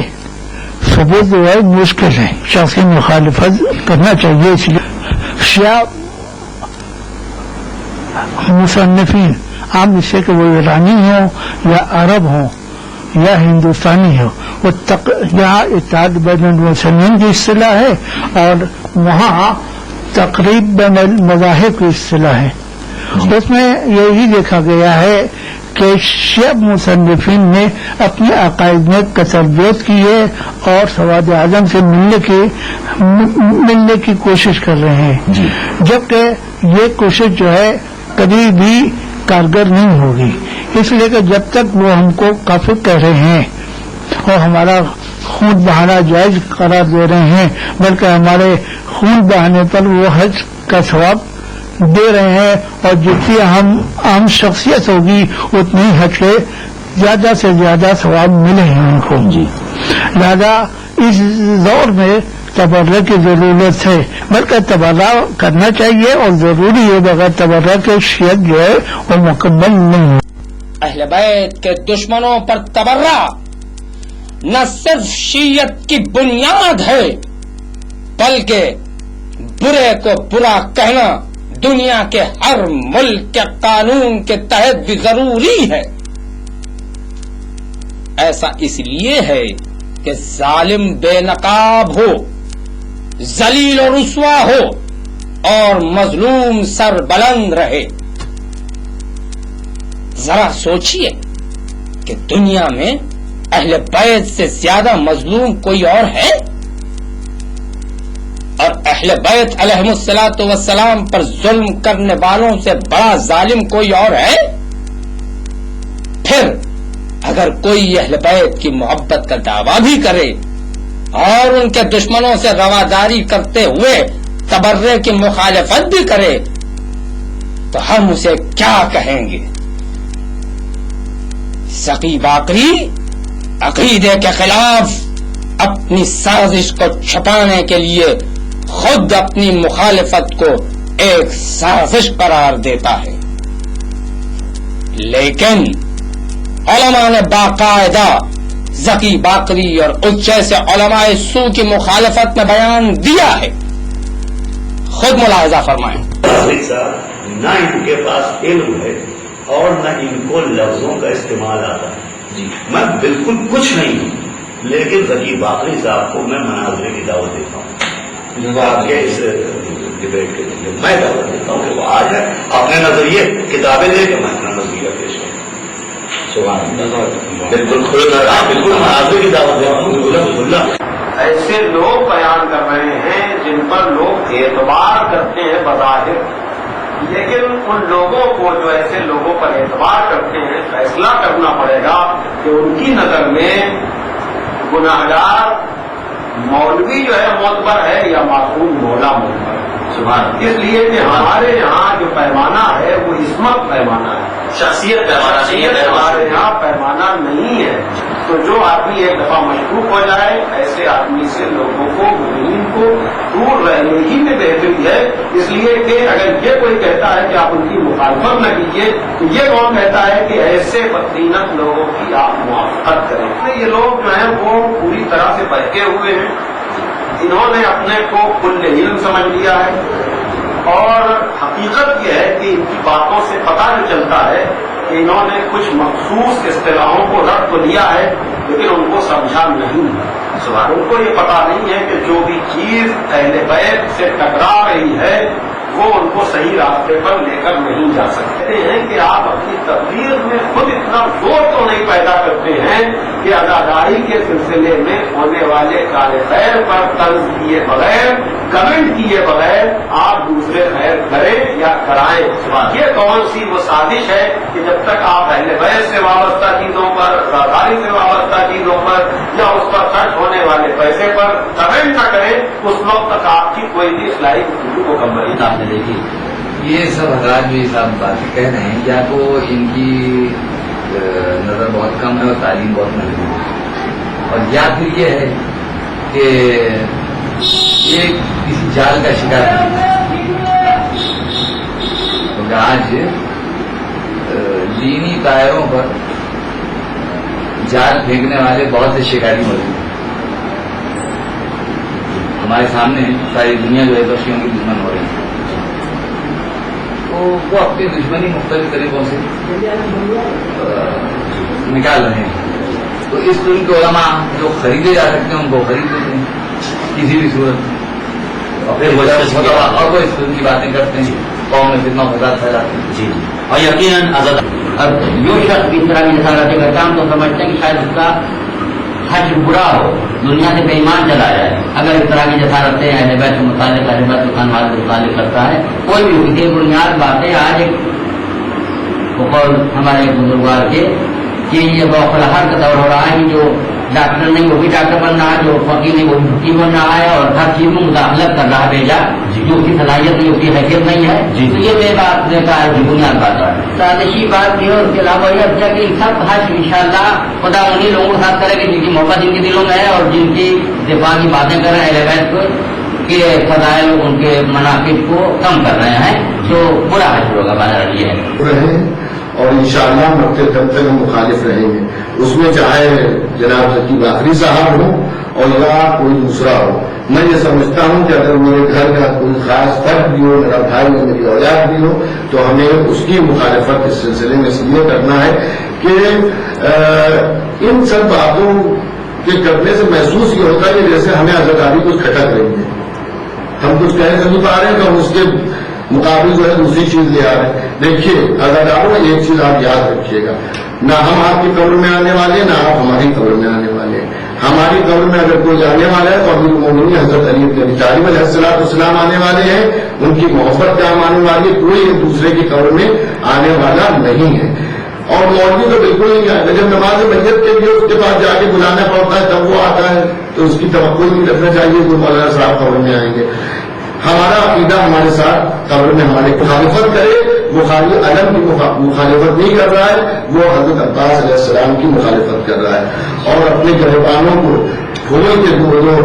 ثبوت جو ہے مشکل ہے. شخصی مخالفت کرنا چاہیے. اس لیے شیعہ مصنفین عام اس سے کہ وہ ایرانی ہوں یا عرب ہوں یا ہندوستانی ہو, وہ یہاں اتحاد بین المسلمین کی اصطلاح ہے اور وہاں تقریب بین المذاہب کی اصطلاح ہے. اس میں یہی دیکھا گیا ہے کہ شیعہ مصنفین نے اپنے عقائد میں تربیت کی ہے اور سواد اعظم سے ملنے کی کوشش کر رہے ہیں, جبکہ یہ کوشش جو ہے کبھی بھی کارگر نہیں ہوگی. اس لیے کہ جب تک وہ ہم کو کافر کہہ رہے ہیں اور ہمارا خون بہانا جائز قرار دے رہے ہیں, بلکہ ہمارے خون بہانے پر وہ حج کا ثواب دے رہے ہیں, اور جتنی عام شخصیت ہوگی اتنی حج کے زیادہ سے زیادہ ثواب ملے ہیں ان کو. لہذا اس دور میں تبرہ کی ضرورت ہے, بلکہ تبرہ کرنا چاہیے اور ضروری ہے. بغیر تبرہ کے شیعت جو ہے وہ مکمل نہیں ہے. اہل بیت کے دشمنوں پر تبرہ نہ صرف شیعت کی بنیاد ہے, بلکہ برے کو برا کہنا دنیا کے ہر ملک کے قانون کے تحت بھی ضروری ہے. ایسا اس لیے ہے کہ ظالم بے نقاب ہو, ذلیل و رسوا ہو, اور مظلوم سر بلند رہے. ذرا سوچئے کہ دنیا میں اہل بیت سے زیادہ مظلوم کوئی اور ہے, اور اہل بیت علیہم الصلاۃ والسلام پر ظلم کرنے والوں سے بڑا ظالم کوئی اور ہے؟ پھر اگر کوئی اہل بیت کی محبت کا دعویٰ بھی کرے اور ان کے دشمنوں سے رواداری کرتے ہوئے تبرے کی مخالفت بھی کرے تو ہم اسے کیا کہیں گے؟ ذکی باقری عقیدے کے خلاف اپنی سازش کو چھپانے کے لیے خود اپنی مخالفت کو ایک سازش قرار دیتا ہے, لیکن علماء نے باقاعدہ ذکی باقری اور اس جیسے علماء سو کی مخالفت میں بیان دیا ہے. خود ملاحظہ فرمائیں. نہ ان کے پاس علم ہے اور نہ ان کو لفظوں کا استعمال آتا ہے. میں بالکل کچھ نہیں ہوں, لیکن ذکی باقری صاحب کو میں مناظرے کی دعوت دیتا ہوں. آپ کے اس ڈبیٹ کے لیے میں دعوت دیتا ہوں کہ وہ آ جائے, اپنے نظریے کتابیں لے کے میں اپنا نظریہ پیش کروں. بالکل بالکل مناظرے کی دعوت دیتا ہوں. ایسے لوگ بیان کر رہے ہیں جن پر لوگ اعتبار کرتے ہیں بظاہر, لیکن ان لوگوں کو جو ایسے لوگوں پر اعتبار کرتے ہیں فیصلہ کرنا پڑے گا کہ ان کی نظر میں گناہگار مولوی جو ہے معتبر ہے یا معصوم مولا معتبر ہے. اس لیے کہ ہمارے یہاں جو پیمانہ ہے وہ عصمت پیمانہ ہے, شخصیت پیمانہ ہمارے یہاں پیمانہ نہیں ہے. تو جو آدمی ایک دفعہ مشکوک ہو جائے ایسے آدمی سے لوگوں کو مومنین کو دور رہنے ہی میں بہتری ہے. اس لیے کہ اگر یہ کوئی کہتا ہے کہ آپ ان کی مخالفت نہ کیجیے تو یہ کون کہتا ہے کہ ایسے بدقیمت لوگوں کی آپ موافقت کریں. یہ لوگ جو ہیں وہ پوری طرح سے بہکے ہوئے ہیں. انہوں نے اپنے کو کل علم سمجھ لیا ہے اور حقیقت یہ ہے کہ ان کی باتوں سے پتہ جو چلتا ہے کہ انہوں نے کچھ مخصوص اصطلاحوں کو رکھ تو لیا ہے لیکن ان کو سمجھا نہیں. ان کو یہ پتا نہیں ہے کہ جو بھی چیز اہل بیت سے ٹکرا رہی ہے وہ ان کو صحیح راستے پر لے کر نہیں جا سکتے ہیں کہ آپ اپنی تقریر میں خود اتنا زور تو نہیں پیدا کرتے ہیں کہ عزاداری کے سلسلے میں ہونے والے کالے خیر پر طنز کیے بغیر کمنٹ کیے بغیر آپ دوسرے خیر کریں یا کرائیں. یہ کون سی وہ سازش ہے کہ جب تک آپ اہل بیت سے وابستہ چیزوں پر عزاداری سے وابستہ چیزوں پر یا اس پر خرچ ہونے والے پیسے پر کمنٹ نہ کریں اس وقت تک آپ کی کوئی بھی اصلاحی گفتگو مکمل نہیں. دیکھیے یہ سب حضرات جو سب باتیں کہہ رہے ہیں یا تو ان کی نظر بہت کم ہے اور تعلیم بہت محدود ہے اور یا پھر یہ ہے کہ یہ کسی جال کا شکار نہیں. کیونکہ آج دینی دائروں پر جال پھینکنے والے بہت سے شکاری موجود ہیں. ہمارے سامنے ساری دنیا جو ہے بشیوں کی دشمن ہو رہی ہے تو وہ اپنی دشمنی مختلف طریقوں سے نکال رہے ہیں. تو اس فلم کے علماء جو خریدے جا سکتے ہیں ان کو خرید لیتے ہیں کسی بھی صورت میں اور وہ اس فلم کی باتیں کرتے ہیں قوم میں کتنا فساد پھیلاتے ہیں. جی اور یقیناً اب جو شخص اس طرح کی جسارتیں کرتا ہے ہم تو سمجھتے ہیں کہ شاید اس کا حج برا ہو دنیا سے بے ایمان چلا جائے اگر اس طرح کی جسارتیں اہل بیت کے متعلق اہل بیت کے خانواد کے متعلق کرتا ہے. کوئی بھی کسی بنیاد باتیں آج ایک قول ہمارے ایک بزرگوار کے کہ یہ بوخلاہٹ کا دور ہو رہا ہے کہ جو ڈاکٹر نہیں وہ بھی ڈاکٹر بن رہا ہے جو فقیر نہیں وہ بھی فقیر بن رہا ہے اور ہر چیز میں مداخلت کر رہا ہے بیجا جو اس کی صلاحیت نہیں اس کی حیثیت نہیں ہے. تو یہ بے بات دیتا ہے بنیاد بات ہے. سازشی بات بھی ہے اس کے علاوہ یہ اچھا کہ سب حج انشاءاللہ خدا انہیں لوگوں کے ساتھ کرے گا جن کی محبت جن کے دلوں میں ہے اور جن کی دفاع کی باتیں کر رہے ہیں اہل بیت کو کے فضائل ان کے مناقب کو کم کر رہے ہیں جو برا حج ہوگا بازار یہ ہے. اور انشاءاللہ مرتے دم تک ہم مخالف رہیں گے. اس میں چاہے جناب ذکی باقری صاحب ہوں اور یا کوئی دوسرا ہو. میں یہ سمجھتا ہوں کہ اگر میرے گھر کا کوئی خاص فرد بھی ہو میرا بھائی ہو میری اولاد بھی ہو تو ہمیں اس کی مخالفت اس سلسلے میں اس لیے کرنا ہے کہ ان سب باتوں کے کرنے سے محسوس یہ ہوتا ہے کہ جیسے ہمیں عزاداری کچھ کھٹک رہی ہے. ہم کچھ کہہ نہیں پا رہے ہیں تو ہم اس کے مقابل جو ہے دوسری چیز لے آ رہے ہیں. دیکھیے عزاداروں ایک چیز آپ یاد رکھیے گا نہ ہم آپ کی قبر میں آنے والے نہ آپ ہماری قبر میں آنے والے. ہماری قبر میں اگر کوئی جانے والا ہے تو امیر المومنین حضرت علی بن ابی طالب علیہ السلام آنے والے ہیں. ان کی محبت کام آنے والی ہے. کوئی ایک دوسرے کی قبر میں آنے والا نہیں ہے. اور مولوی تو بالکل نہیں آئے گا. جب نماز میت کے لیے اس کے پاس جا کے بلانا پڑتا ہے تب وہ آتا ہے تو اس کی توقع نہیں رکھنا چاہیے کہ مولانا صاحب قبر میں آئیں گے. ہمارا عقیدہ ہمارے ساتھ قبر میں ہماری مخالفت کرے وہ خالی علم کی مخالفت نہیں کر رہا ہے وہ حضرت عباس علیہ السلام کی مخالفت کر رہا ہے. اور اپنے گریبانوں کو کھول کے دو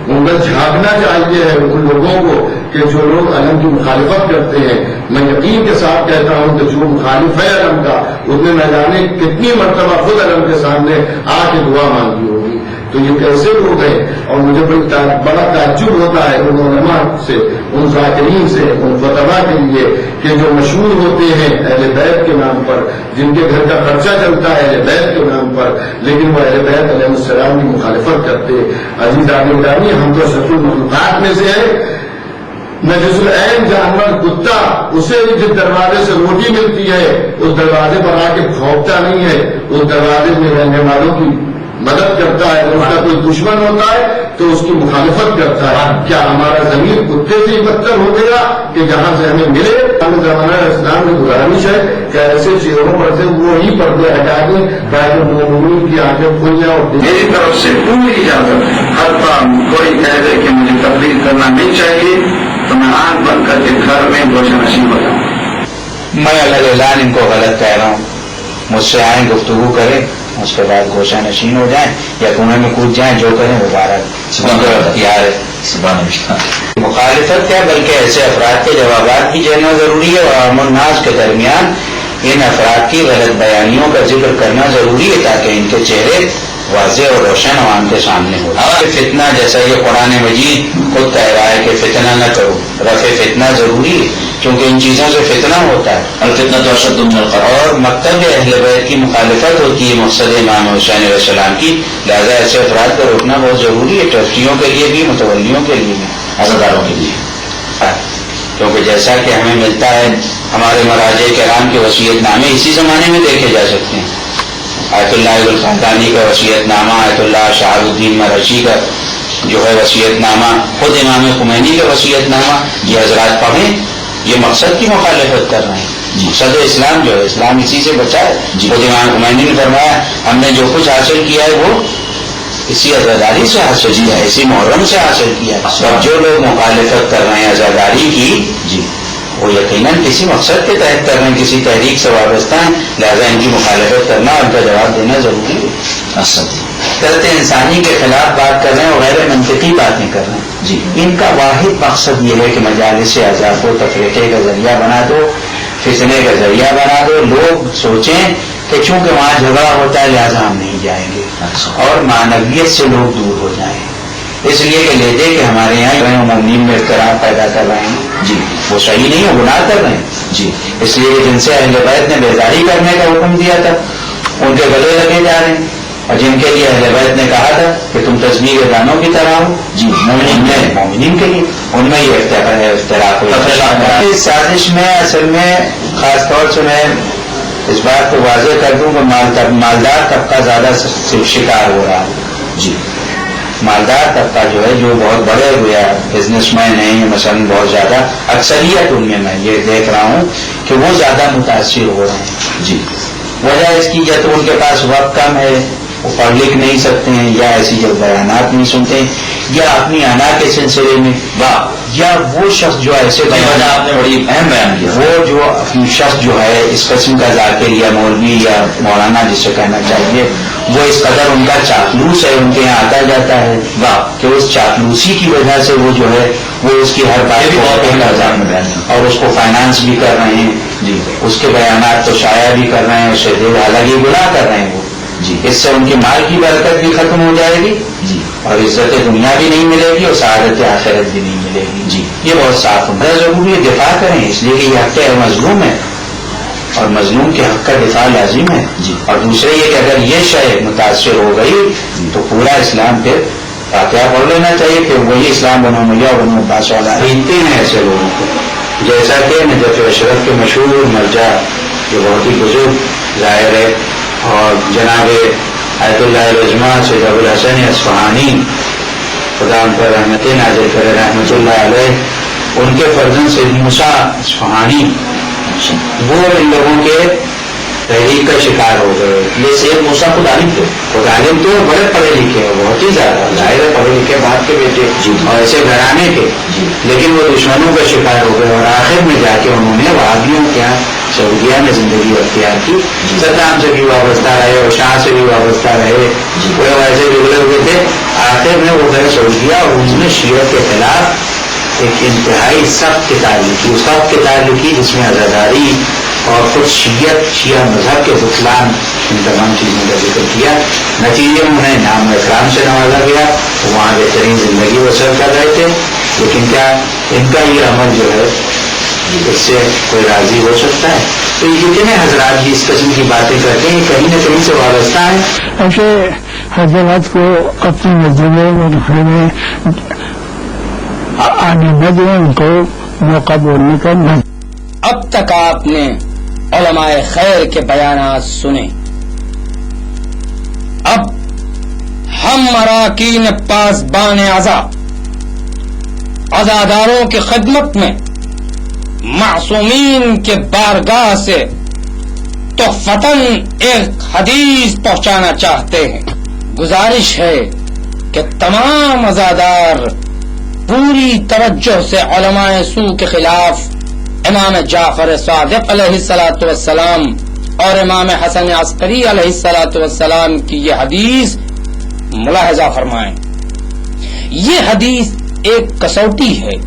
انگل جھانکنا چاہیے ہے ان لوگوں کو کہ جو لوگ علم کی مخالفت کرتے ہیں. میں یقین کے ساتھ کہتا ہوں کہ جو مخالف ہے علم کا اس نے نہ جانے کتنی مرتبہ خود علم کے سامنے آ کے دعا مانگی ہوگی. تو یہ کیسے لوگ ہیں اور مجھے بڑا تعجب ہوتا ہے ان علماء سے ان ذاکرین سے ان فتوا کے لیے کہ جو مشہور ہوتے ہیں اہل بیت کے نام پر جن کے گھر کا خرچہ چلتا ہے اہل بیت کے نام پر لیکن وہ اہل بیت علیہ السلام کی مخالفت کرتے. عزیز عالم ہم تو شرف المخلوقات میں سے ہیں. نجس العین جانور کتا اسے جس دروازے سے روٹی ملتی ہے اس دروازے پر آ کے بھونکتا نہیں ہے. اس دروازے میں رہنے والوں کی مدد کرتا ہے. اگر اس کا کوئی دشمن ہوتا ہے تو اس کی مخالفت کرتا ہے. کیا ہمارا ضمیر کتے سے ہی بدتر ہو گیا کہ جہاں سے ہمیں ملے. زمانہ اسلام میں گزارش ہے کہ ایسے چہروں پر سے وہی پردے ہٹا کے تاکہ مومنین کی آنکھیں کھل جائیں. اور میری طرف سے پوری اجازت ہے. ہر بار کوئی کہہ دے کہ مجھے تبلیغ کرنا نہیں چاہیے تو میں آنکھ بند کر کے گھر میں گوشہ نشین ہو جاؤں. میں اللہ ان کو غلط کہہ رہا ہوں. مجھ سے آئیں گفتگو کریں اس کے بعد گوشہ نشین ہو جائیں یا کنویں میں کود جائیں، جو کریں وہ اختیار ہے. مخالفت کیا بلکہ ایسے افراد کے جوابات بھی دینا ضروری ہے، اور عام الناس کے درمیان ان افراد کی غلط بیانیوں کا ذکر کرنا ضروری ہے تاکہ ان کے چہرے واضح اور روشن عوام کے سامنے ہو. فتنہ جیسا یہ قرآن مجید خود کہہ رہا ہے کہ فتنہ نہ کرو، رفع فتنہ ضروری ہے کیونکہ ان چیزوں سے فتنہ ہوتا ہے. الفتنہ تو اشد من القتل، اور مکتب اہل بیت کی مخالفت ہوتی ہے مقصد امام حسین علیہ السلام کی، لہذا ایسے افراد کو روکنا بہت ضروری ہے، ٹرسٹیوں کے لیے بھی، متولیوں کے لیے بھی، عزاداروں کے لیے. کیونکہ جیسا کہ ہمیں ملتا ہے ہمارے مراجع کرام کے وصیت نامے اسی زمانے میں دیکھے جا سکتے ہیں. آیت اللہ القحطانی کا وصیت نامہ، آیت اللہ شہاب الدین مرشی کا جو ہے وصیت نامہ، خود امام خمینی کا وصیت نامہ، یہ حضرات پڑھیں، یہ مقصد کی مخالفت کر رہے ہیں. مقصد اسلام جو ہے، اسلام اسی سے بچا ہے. خود امام خمینی نے فرمایا ہم نے جو کچھ حاصل کیا ہے وہ اسی عزاداری سے حاصل کیا ہے، اسی محرم سے حاصل کیا ہے. اور جو لوگ مخالفت کر رہے ہیں عزاداری کی، وہ یقیناً کسی مقصد کے تحت کر رہے ہیں، کسی تحریک سے وابستہ ہیں، لہذا ان کی مخالفت کرنا اور ان کا جواب دینا ضروری ہے. قدرت انسانی کے خلاف بات کر رہے ہیں اور غیر منطقی باتیں کر رہے ہیں. ان کا واحد مقصد یہ ہے کہ مجالس اعضاء کو تفریقے کا ذریعہ بنا دو، فتنے کا ذریعہ بنا دو. لوگ سوچیں کہ چونکہ وہاں جھگڑا ہوتا ہے لہذا ہم نہیں جائیں گے، اور معنویت سے لوگ دور ہو جائیں، اس لیے کہ لے دے کہ ہمارے یہاں مومنین میں اختلاف پیدا کر رہے ہیں. وہ صحیح نہیں ہے، گناہ کر رہے ہیں. اس لیے کہ جن سے اہل بیت نے بیداری کرنے کا حکم دیا تھا ان کے گلے لگے جا رہے ہیں، اور جن کے لیے اہل بیت نے کہا تھا کہ تم تسبیح گانوں کی طرح ہو، مومنین کے لیے ان میں یہ اختلاف ہوا. اس سازش میں اصل میں خاص طور سے میں اس بات کو واضح کر دوں کہ مالدار طبقہ زیادہ شکار ہو رہا ہے. مالدار طبقہ جو ہے، جو بہت بڑے ہوئے بزنس مین ہیں مثلا، بہت زیادہ اکثریت ان میں یہ دیکھ رہا ہوں کہ وہ زیادہ متاثر ہو رہے ہیں. وجہ اس کی یا تو ان کے پاس وقت کم ہے، وہ پڑھ لکھ نہیں سکتے ہیں، یا ایسی جو بیانات نہیں سنتے ہیں، یا اپنی انا کے سلسلے میں، یا وہ شخص جو ایسے آپ نے بڑی اہم بیان کیا، وہ جو اپنی شخص جو ہے اس قسم کا ذاکر یا مولوی یا مولانا جسے کہنا چاہیے، وہ اس قدر ان کا چاپلوس ہے، ان کے یہاں آتا جاتا ہے کہ اس چاپلوسی کی وجہ سے وہ جو ہے وہ اس کی ہر بات کو اور اس کو فائنانس بھی کر رہے ہیں. اس کے بیانات تو شائع بھی کر رہے ہیں، اسے حالانکہ گناہ کر رہے ہیں وہ. اس سے ان کی مال کی برکت بھی ختم ہو جائے گی، اور عزت دنیا بھی نہیں ملے گی، اور سعادت آخرت بھی نہیں ملے گی. یہ بہت صاف ہونا ضروری ہے. دفاع کریں، اس لیے کہ یہ حق مظلوم ہے، اور مظلوم کے حق کا دفاع لازم ہے. اور دوسرے یہ کہ اگر یہ شے متاثر ہو گئی تو پورا اسلام پھر فاتحہ پڑھ لینا چاہیے کہ وہی اسلام بنو میا بنو عباس والا. خریدتے ہیں ایسے لوگوں کو، جیسا کہ نجف اشرف کے مشہور مرجع جو بہت ہی بزرگ ظاہر ہے، اور جناب آیت اللہ العظمہ سید ابو الحسن اصفہانی خدا ان پر رحمت نازل کرے رحمۃ اللہ علیہ، ان کے فرزند سید موسیٰ اصفہانی وہ ان لوگوں کے تحریک کا شکار ہو گئے. یہ سید موسیٰ خود عالم تھے، خود عالم تھے، بڑے پڑھے لکھے ہیں، بہت ہی زیادہ ظاہر ہے پڑھے لکھے باپ کے بیٹے اور ایسے گھرانے کے، لیکن وہ دشمنوں کا شکار ہو گئے، اور آخر میں جا کے انہوں نے وہابیوں کے یہاں سعودیہ میں زندگی اختیار کی. صدام سے بھی وابستہ رہے اور شاہ سے بھی وابستہ رہے، وہ ایسے بگڑے ہوئے تھے. آخر میں وہ گئے سعودیہ اور ان میں شیعہ کے خلاف ایک انتہائی سخت کتاب لکھی، سخت کتاب لکھی جس میں عزاداری اور خود شیعہ مذہب کے بطلان، ان تمام چیزوں کا ذکر کیا. نتیجے میں انہیں نام اکرام سے نوازا گیا، وہاں بہترین زندگی بسر کر رہے تھے. لیکن کیا ان کا یہ عمل جو ہے اس سے کوئی راضی ہو سکتا ہے؟ تو یہ جتنے حضرات بھی اس قسم کی باتیں کرتے ہیں کہیں نہ کہیں سے وابستہ ہیں. ایسے حضرات کو اپنے مجموعے اور گھر میں آنے نہ دیں، ان کو موقع بولنے کا نہ. اب تک آپ نے علماء خیر کے بیانات سنے، اب ہم اراکین پاسبان عزاداروں کی خدمت میں معصومین کے بارگاہ سے تحفتاً ایک حدیث پہنچانا چاہتے ہیں. گزارش ہے کہ تمام عزادار پوری توجہ سے علماء سو کے خلاف امام جعفر صادق علیہ الصلوۃ والسلام اور امام حسن عسکری علیہ الصلوۃ والسلام کی یہ حدیث ملاحظہ فرمائیں. یہ حدیث ایک کسوٹی ہے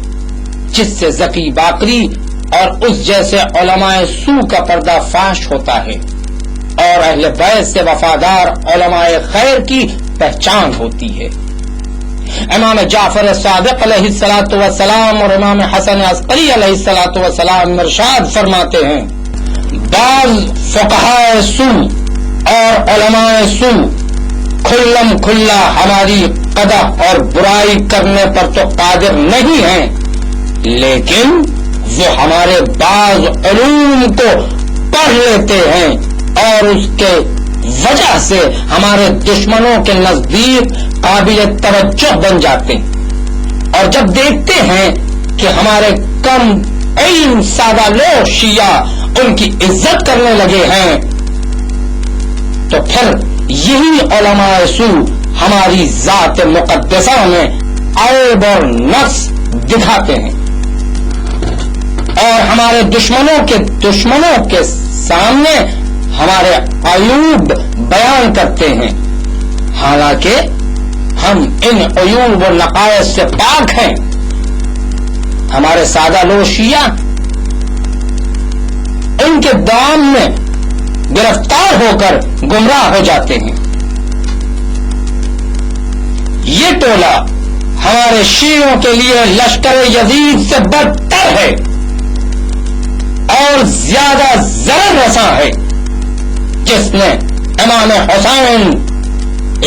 جس سے ذکی باقری اور اس جیسے علماء سو کا پردہ فاش ہوتا ہے اور اہل بیت سے وفادار علماء خیر کی پہچان ہوتی ہے. امام جعفر صادق علیہ الصلوۃ والسلام اور امام حسن عسکری علیہ الصلوۃ والسلام ارشاد فرماتے ہیں بعض فقہائے سو اور علماء سو کھلم کھلا ہماری قدح اور برائی کرنے پر تو قادر نہیں ہیں، لیکن وہ ہمارے بعض علوم کو پڑھ لیتے ہیں اور اس کے وجہ سے ہمارے دشمنوں کے نزدیک قابل توجہ بن جاتے ہیں، اور جب دیکھتے ہیں کہ ہمارے کم علم سادہ لوگ شیعہ ان کی عزت کرنے لگے ہیں تو پھر یہی علماء سو ہماری ذات مقدسہ میں عیب اور نقص دکھاتے ہیں اور ہمارے دشمنوں کے سامنے ہمارے عیوب بیان کرتے ہیں، حالانکہ ہم ان عیوب و نقائص سے پاک ہیں. ہمارے سادہ لوگ شیعہ ان کے دام میں گرفتار ہو کر گمراہ ہو جاتے ہیں. یہ ٹولہ ہمارے شیعوں کے لیے لشکر یزید سے بدتر ہے اور زیادہ ضرر رساں ہے، جس نے امام حسین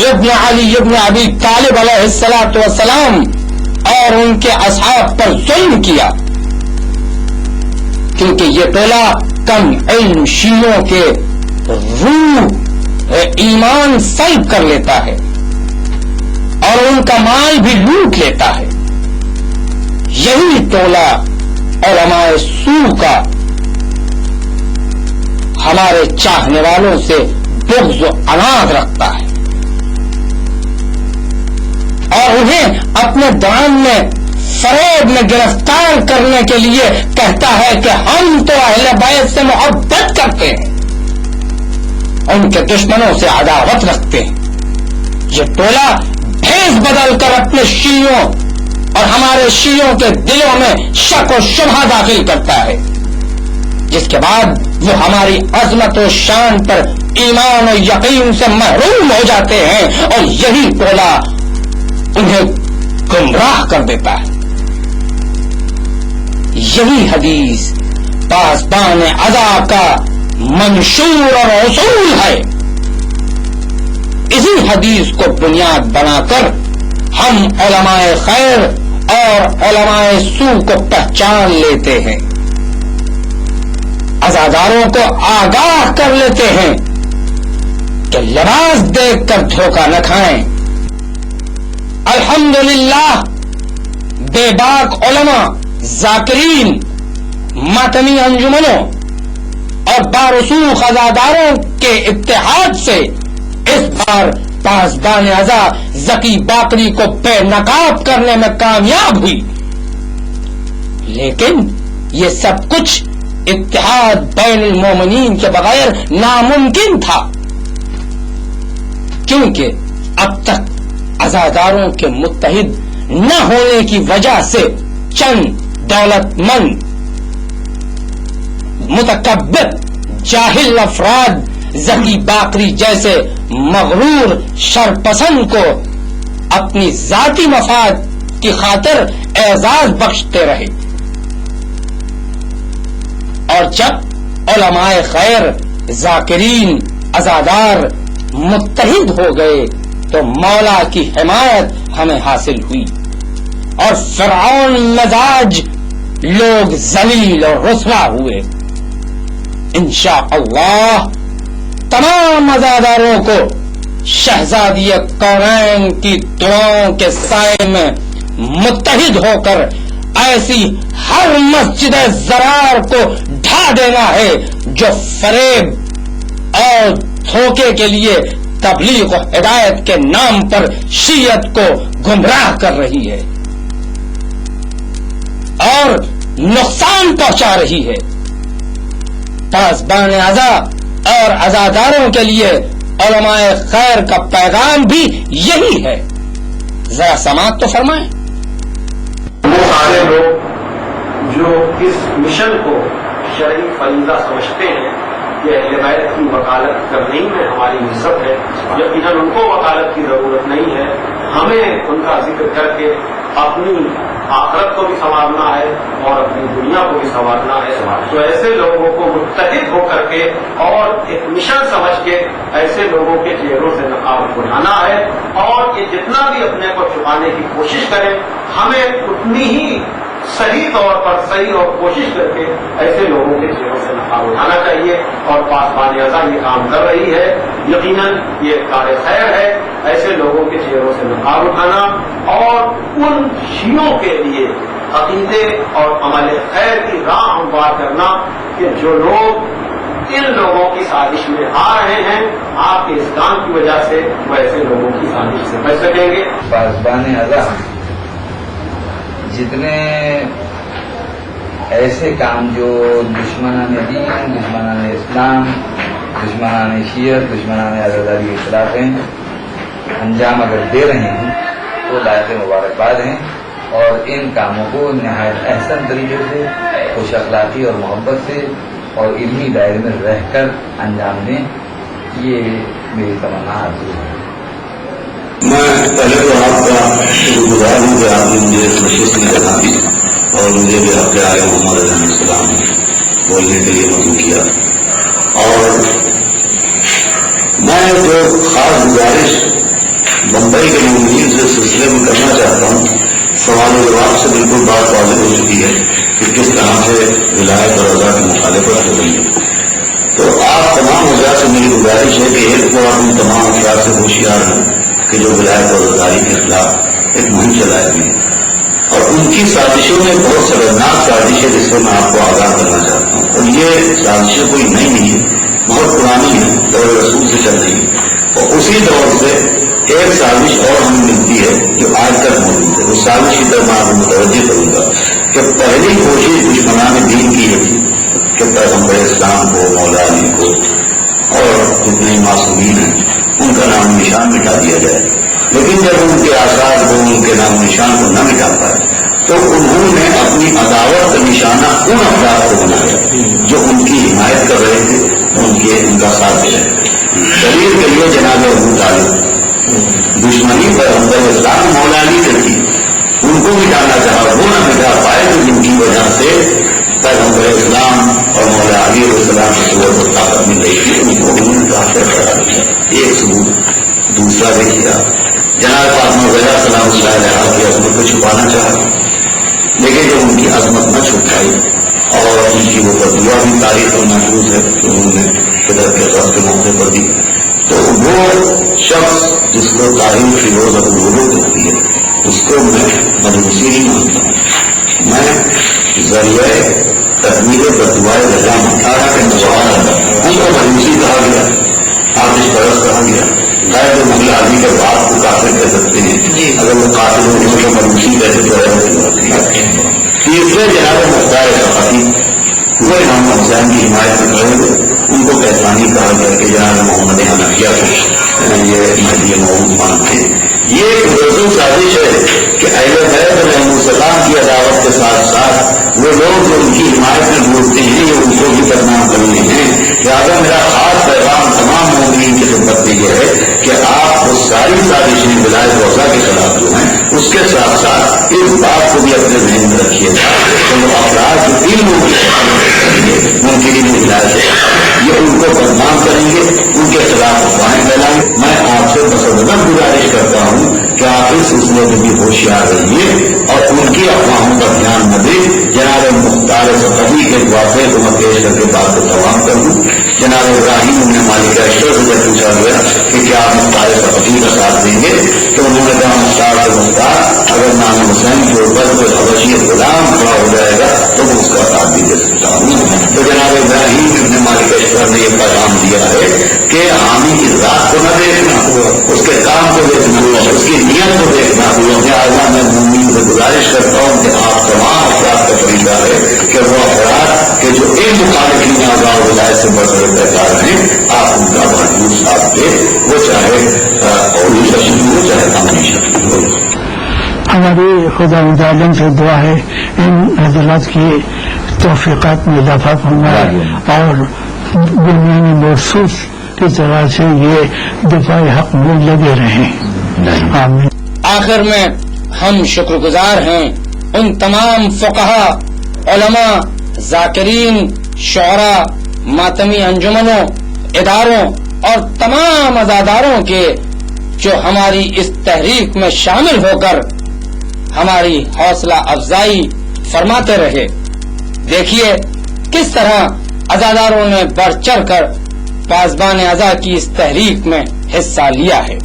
ابن علی ابن ابی طالب علیہ الصلوۃ والسلام اور ان کے اصحاب پر ظلم کیا، کیونکہ یہ ٹولہ کم علم شیعوں کے روح ایمان سلب کر لیتا ہے اور ان کا مال بھی لوٹ لیتا ہے. یہی ٹولہ علماء سو کا ہمارے چاہنے والوں سے بغض و عناد رکھتا ہے اور انہیں اپنے دام میں فریب میں گرفتار کرنے کے لیے کہتا ہے کہ ہم تو اہل بیت سے محبت کرتے ہیں، ان کے دشمنوں سے عداوت رکھتے ہیں. یہ ٹولہ بھیس بدل کر اپنے شیعوں اور ہمارے شیعوں کے دلوں میں شک و شبہ داخل کرتا ہے، جس کے بعد وہ ہماری عظمت و شان پر ایمان و یقین سے محروم ہو جاتے ہیں اور یہی ٹولہ انہیں گمراہ کر دیتا ہے. یہی حدیث پاسبان عزا کا منشور اور اصول ہے. اسی حدیث کو بنیاد بنا کر ہم علماء خیر اور علماء سو کو پہچان لیتے ہیں، عزاداروں کو آگاہ کر لیتے ہیں کہ لباس دیکھ کر دھوکہ نہ کھائیں. الحمدللہ بے باک علماء، ذاکرین، ماتمی انجمنوں اور بارسوخ عزاداروں کے اتحاد سے اس بار پاسبان عزا ذکی باقری کو بے نقاب کرنے میں کامیاب ہوئی، لیکن یہ سب کچھ اتحاد بین المومنین کے بغیر ناممکن تھا، کیونکہ اب تک عزاداروں کے متحد نہ ہونے کی وجہ سے چند دولت مند متکبر جاہل افراد ذکی باقری جیسے مغرور شرپسند کو اپنی ذاتی مفاد کی خاطر اعزاز بخشتے رہے، اور جب علماء خیر، ذاکرین، عزادار متحد ہو گئے تو مولا کی حمایت ہمیں حاصل ہوئی اور فرعون مزاج لوگ ذلیل اور رسوا ہوئے. انشاءاللہ تمام عزاداروں کو شہزادی کونین کی دعاؤں کے سائے میں متحد ہو کر ایسی ہر مسجد زرار کو ڈھا دینا ہے جو فریب اور دھوکے کے لیے تبلیغ و ہدایت کے نام پر شیعت کو گمراہ کر رہی ہے اور نقصان پہنچا رہی ہے. پاسبان عزا اور عزاداروں کے لیے علماء خیر کا پیغام بھی یہی ہے. ذرا سماعت تو فرمائیں. وہ سارے لوگ جو اس مشن کو شرعی فریضہ سمجھتے ہیں کہ اہل بیت کی وکالت کرنے میں ہماری عزت ہے، یقیناً ان کو وکالت کی ضرورت نہیں ہے. ہمیں ان کا ذکر کر کے اپنی آخرت کو بھی سنوارنا ہے اور اپنی دنیا کو بھی سنوارنا ہے. تو ایسے لوگوں کو متحد ہو کر کے اور ایک مشن سمجھ کے ایسے لوگوں کے چہروں سے نقاب اٹھانا ہے، اور یہ جتنا بھی اپنے کو چھپانے کی کوشش کریں ہمیں اتنی ہی صحیح طور پر صحیح اور کوشش کر کے ایسے لوگوں کے چہروں سے نقاب اٹھانا چاہیے. اور پاسبان اعضا یہ کام کر رہی ہے. یقیناً یہ کار خیر ہے ایسے لوگوں کے چہروں سے نقاب اٹھانا اور ان شیعوں کے لیے عقیدے اور عمل خیر کی راہ ہموار کرنا کہ جو لوگ ان لوگوں کی سازش میں آ رہے ہیں آپ کے اس کام کی وجہ سے وہ ایسے لوگوں کی سازش سے بچ سکیں گے. پاسبان اعضا جتنے ایسے کام جو دشمنان دین، دشمنان اسلام، دشمنان شیعت، دشمنان عزاداری کے خلاف ہیں، انجام اگر دے رہے ہیں تو لائق مبارکباد ہیں، اور ان کاموں کو نہایت احسن طریقے سے، خوش اخلاقی اور محبت سے اور علمی دائرے میں رہ کر انجام دیں. یہ میری تمنا آرزو ہے. میں پہلے تو آپ کا شکر گزار ہوں کہ آپ نے مجھے اس نشست میں لگا دی اور مجھے بھی آپ کے آئے محمد علیہ السلام بولنے کے لیے مدعو کیا. اور میں جو خاص گزارش بمبئی کے مومنین سے سلسلے میں کرنا چاہتا ہوں، سوال و جواب سے بالکل بات واضح ہو چکی ہے کہ کس طرح سے ولایت اور رضا کی مخالفت ہو رہی ہے. تو آپ تمام وجہ سے میری گزارش ہے کہ ایک تو آپ ان تمام افراد سے ہوشیار ہیں کہ جو ولایت اور رضائی کے خلاف ایک مہم چلائی ہوئی ہے، اور ان کی سازشوں میں بہت خطرناک سازش ہے جس سے میں آپ کو آگاہ کرنا چاہتا ہوں. اور یہ سازشیں کوئی نئی نہیں ہے، بہت پرانی ہے، دور رسول سے چل رہی ہے. اور اسی دور سے ایک سازش اور ہمیں ملتی ہے جو آج تک موجود ہے. اس سازش کی طرف میں آپ کو متوجہ کروں گا کہ پہلی کوشش دشمنان دین کی یہ تھی کہ پیغمبر اسلام کو، مولا علی کو اور جتنے معصومین ہیں ان کا نام نشان مٹا دیا جائے. لیکن جب ان کے آثار کو، ان کے نام نشان کو نہ مٹا پائے تو انہوں نے اپنی عداوت کا نشانہ ان افراد کو بنایا جو ان کی حمایت کر رہے تھے، ان کا ساتھ دے رہے تھے. دلیل کے لیے جناب ابو طالب دشمنی پیغمبر اسلام مولا علی سے تھی، ان کو مٹانا چاہا، وہ نہ مٹا پائے تو جن کی وجہ سے پیغمبر اسلام اور مولا علی علیہ السلام کی قوت و طاقت مل رہی تھی، ان کو انہوں نے کافر قرار دیا. ایک ثبوت. دوسرا دیکھیے جناب فاطمہ زہرا سلام اللہ علیہا کی عظمت کو چھپانا چاہا، لیکن جب ان کی عظمت نہ چھپ پائی اور ان کی وہ بدعا بھی تاریخ میں محفوظ ہے کہ انہوں نے فدر کے غرض کے موقع پر دی، تو وہ شخص جس کو تاریخ فیروز ابو لولو کہتی ہے اس کو میں مجوسی نہیں مانتا ہوں. میں ذریعہ تحمیل بدعائے رضا مٹھارا کے نظوان ان کو مجوسی کہا گیا، آتش پرست کہا گیا. غیر محلہ علی کے باپ کو کافر کہہ سکتے ہیں، اگر وہ قاتل ہو تو مجوسی کہتے تو. تیسرے جناب مختار ثقفی وہ امام حسین کی حمایت میں کھڑے ہوئے، ان کو کہسانی کہا گیا کہ جناب محمد حنفیہ کو یہ مہدی موعود مانتے. یہ ایک رسو سازش ہے کہ اہل بیت علیہ السلام کی عداوت کے ساتھ ساتھ وہ لوگ جو ان کی حمایت میں بولتے ہیں یہ ان کو بھی بدنام کرنے ہیں. لہٰذا میرا خاص پیغام تمام مومنین کی خدمت میں یہ ہے کہ آپ وہ ساری سازشیں ولایت روزہ کے خلاف جو ہیں اس کے ساتھ ساتھ اس بات کو بھی اپنے ذہن میں رکھیے گا کہ وہ افراد جو علم ممکن ولایت ہے یہ ان کو بدنام کریں گے، ان کے خلاف افواہیں پھیلائیں گے. میں آپ سے بصدق گزارش کرتا ہوں کہ آپ اس سلسلے میں بھی ہوشیار رہیے اور ان کی افواہوں کا دھیان نہ دیں. جناب مختار ثقفی کے واقعے کو میں پیش کر کے بات کو تمام کر دوں. جناب ابراہیم نے مالک اشرف سے جب پوچھا گیا کہ کیا آپ مختار ثقفی کا ساتھ دیں گے تو انہوں نے کہا مختار سے مختار اگر نام حسین کے اوپر کوئی حبشی غلام کھڑا ہو جائے گا تو میں اس کا ساتھ بھی دے سکتا ہوں. تو جناب ابراہیم نے مالک اشرف نے یہ پیغام دیا ہے کہ حامی کی ذات کو نہ دیکھنا، اس کے کام کو دیکھنا، اس کی نیت کو دیکھنا. لہٰذا میں مومنین سے گزارش کرتا ہوں کہ آپ تمام افراد کا طریقہ ہے کہ وہ افراد کہ جو ایک مخالفین آزاد ولایت سے بڑھ کر پیدا ہیں خدا عالم سے دعا ہے ان حضرات کی توفیقات میں اضافہ فرمائے اور بنیادی محسوس کی طرح سے یہ دفاع حق میں لگے رہیں. آمین. آخر میں ہم شکر گزار ہیں ان تمام فقہا، علماء، ذاکرین، شعراء، ماتمی انجمنوں، اداروں اور تمام عزاداروں کے جو ہماری اس تحریک میں شامل ہو کر ہماری حوصلہ افزائی فرماتے رہے. دیکھیے کس طرح عزاداروں نے بڑھ چڑھ کر پاسبان عزا کی اس تحریک میں حصہ لیا ہے.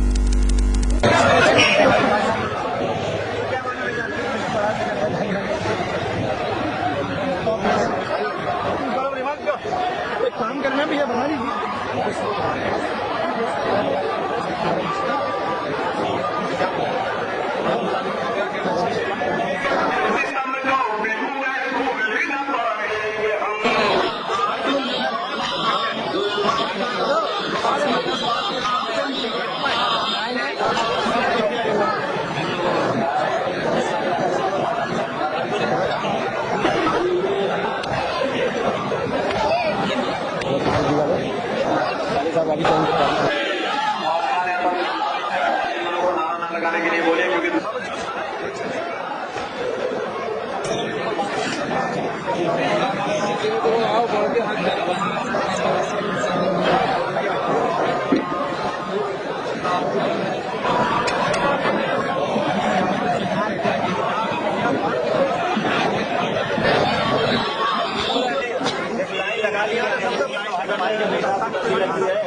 Gracias.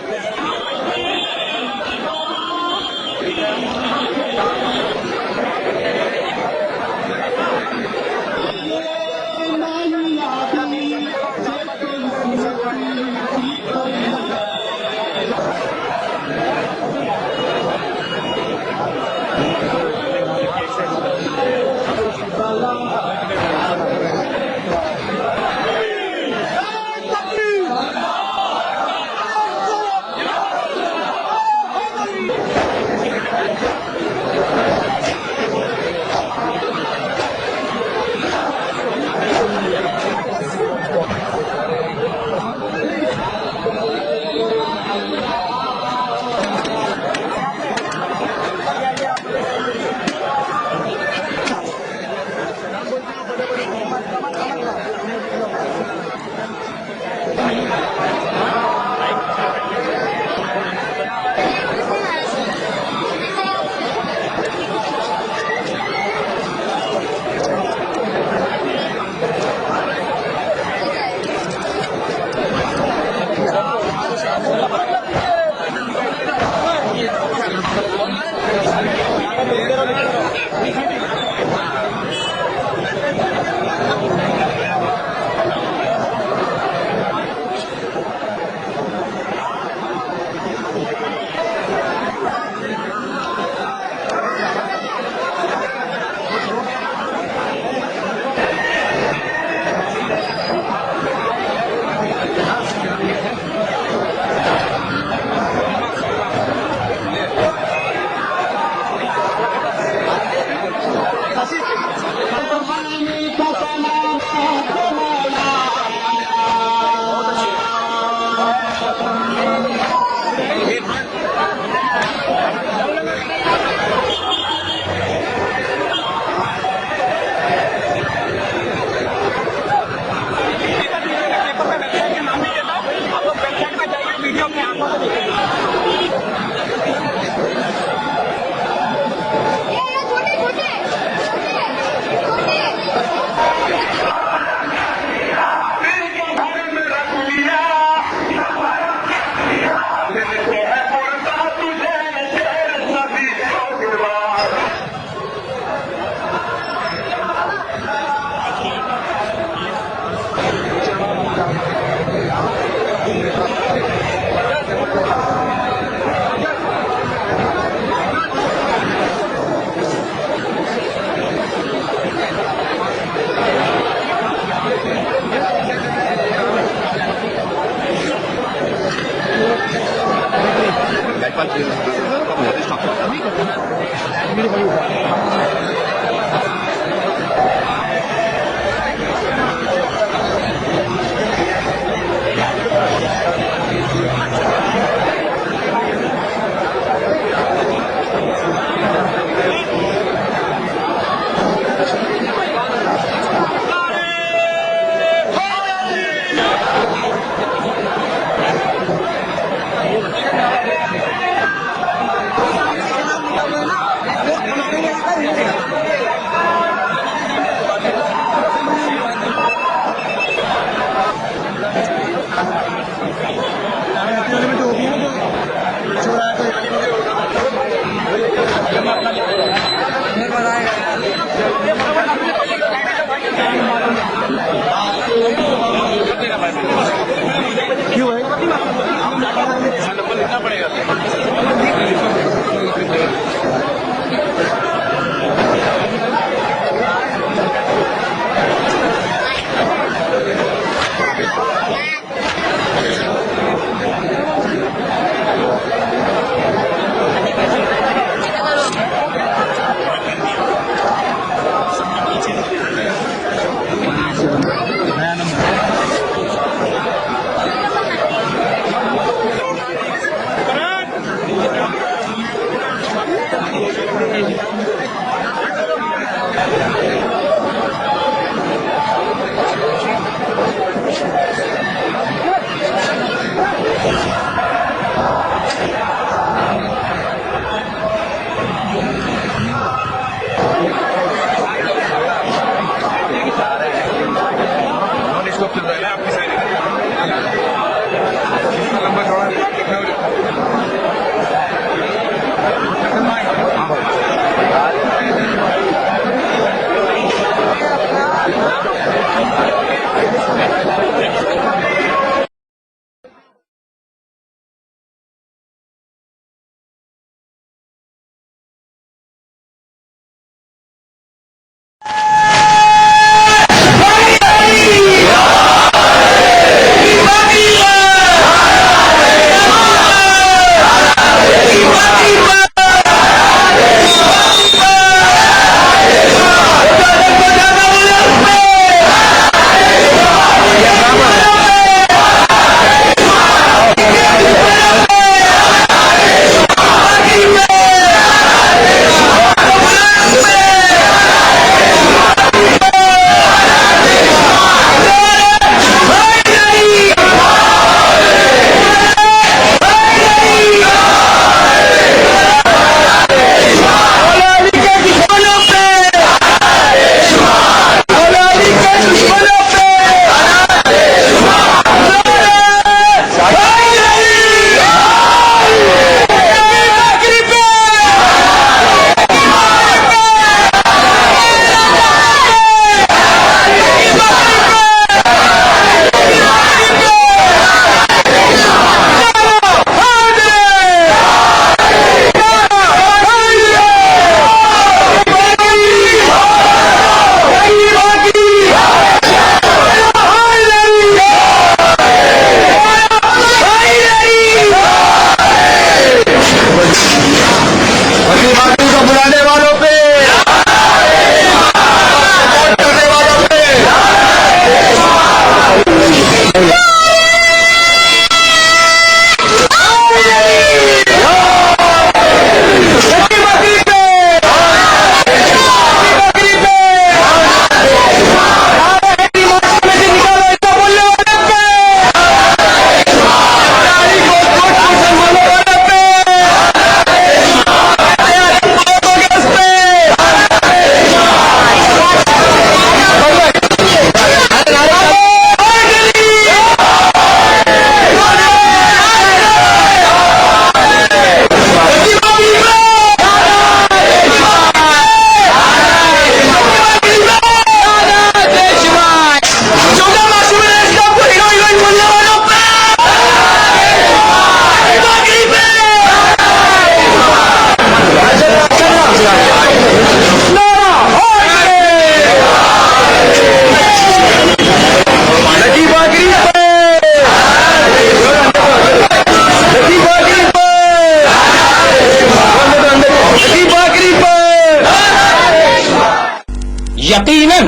یقیناً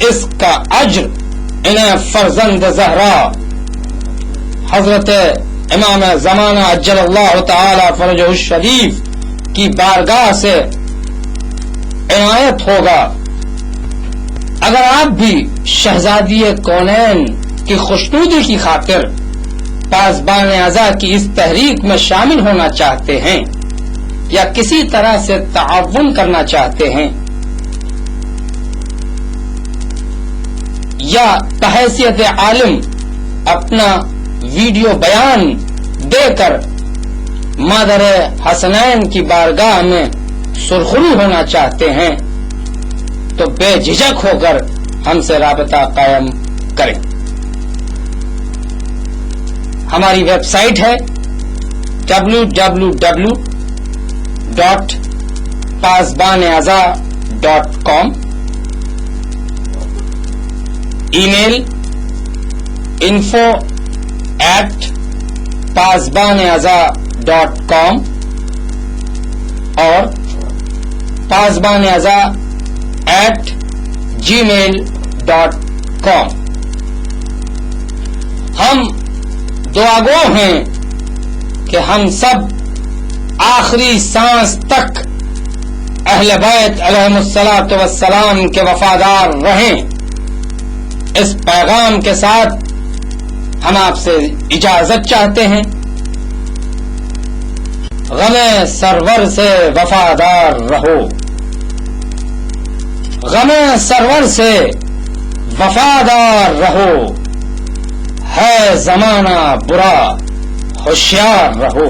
اس کا اجر انہیں فرزند زہرا حضرت امام زمانہ عجل اللہ تعالی فرجہ الشریف کی بارگاہ سے عنایت ہوگا. اگر آپ بھی شہزادی کونین کی خوشنودی کی خاطر پاسبان اعضاء کی اس تحریک میں شامل ہونا چاہتے ہیں یا کسی طرح سے تعاون کرنا چاہتے ہیں یا بحیثیت عالم اپنا ویڈیو بیان دے کر مادر حسنین کی بارگاہ میں سرخرو ہونا چاہتے ہیں تو بے جھجک ہو کر ہم سے رابطہ قائم کریں. ہماری ویب سائٹ ہے www.pasbaneaza.com. ای میل info@pasbaneaza.com اور pasbaneaza@gmail.com. ہم دعاگو ہیں کہ ہم سب آخری سانس تک اہل بیت علیہم الصلاۃ والسلام کے وفادار رہیں. اس پیغام کے ساتھ ہم آپ سے اجازت چاہتے ہیں. غم سرور سے وفادار رہو. غم سرور سے وفادار رہو. ہے زمانہ برا ہوشیار رہو.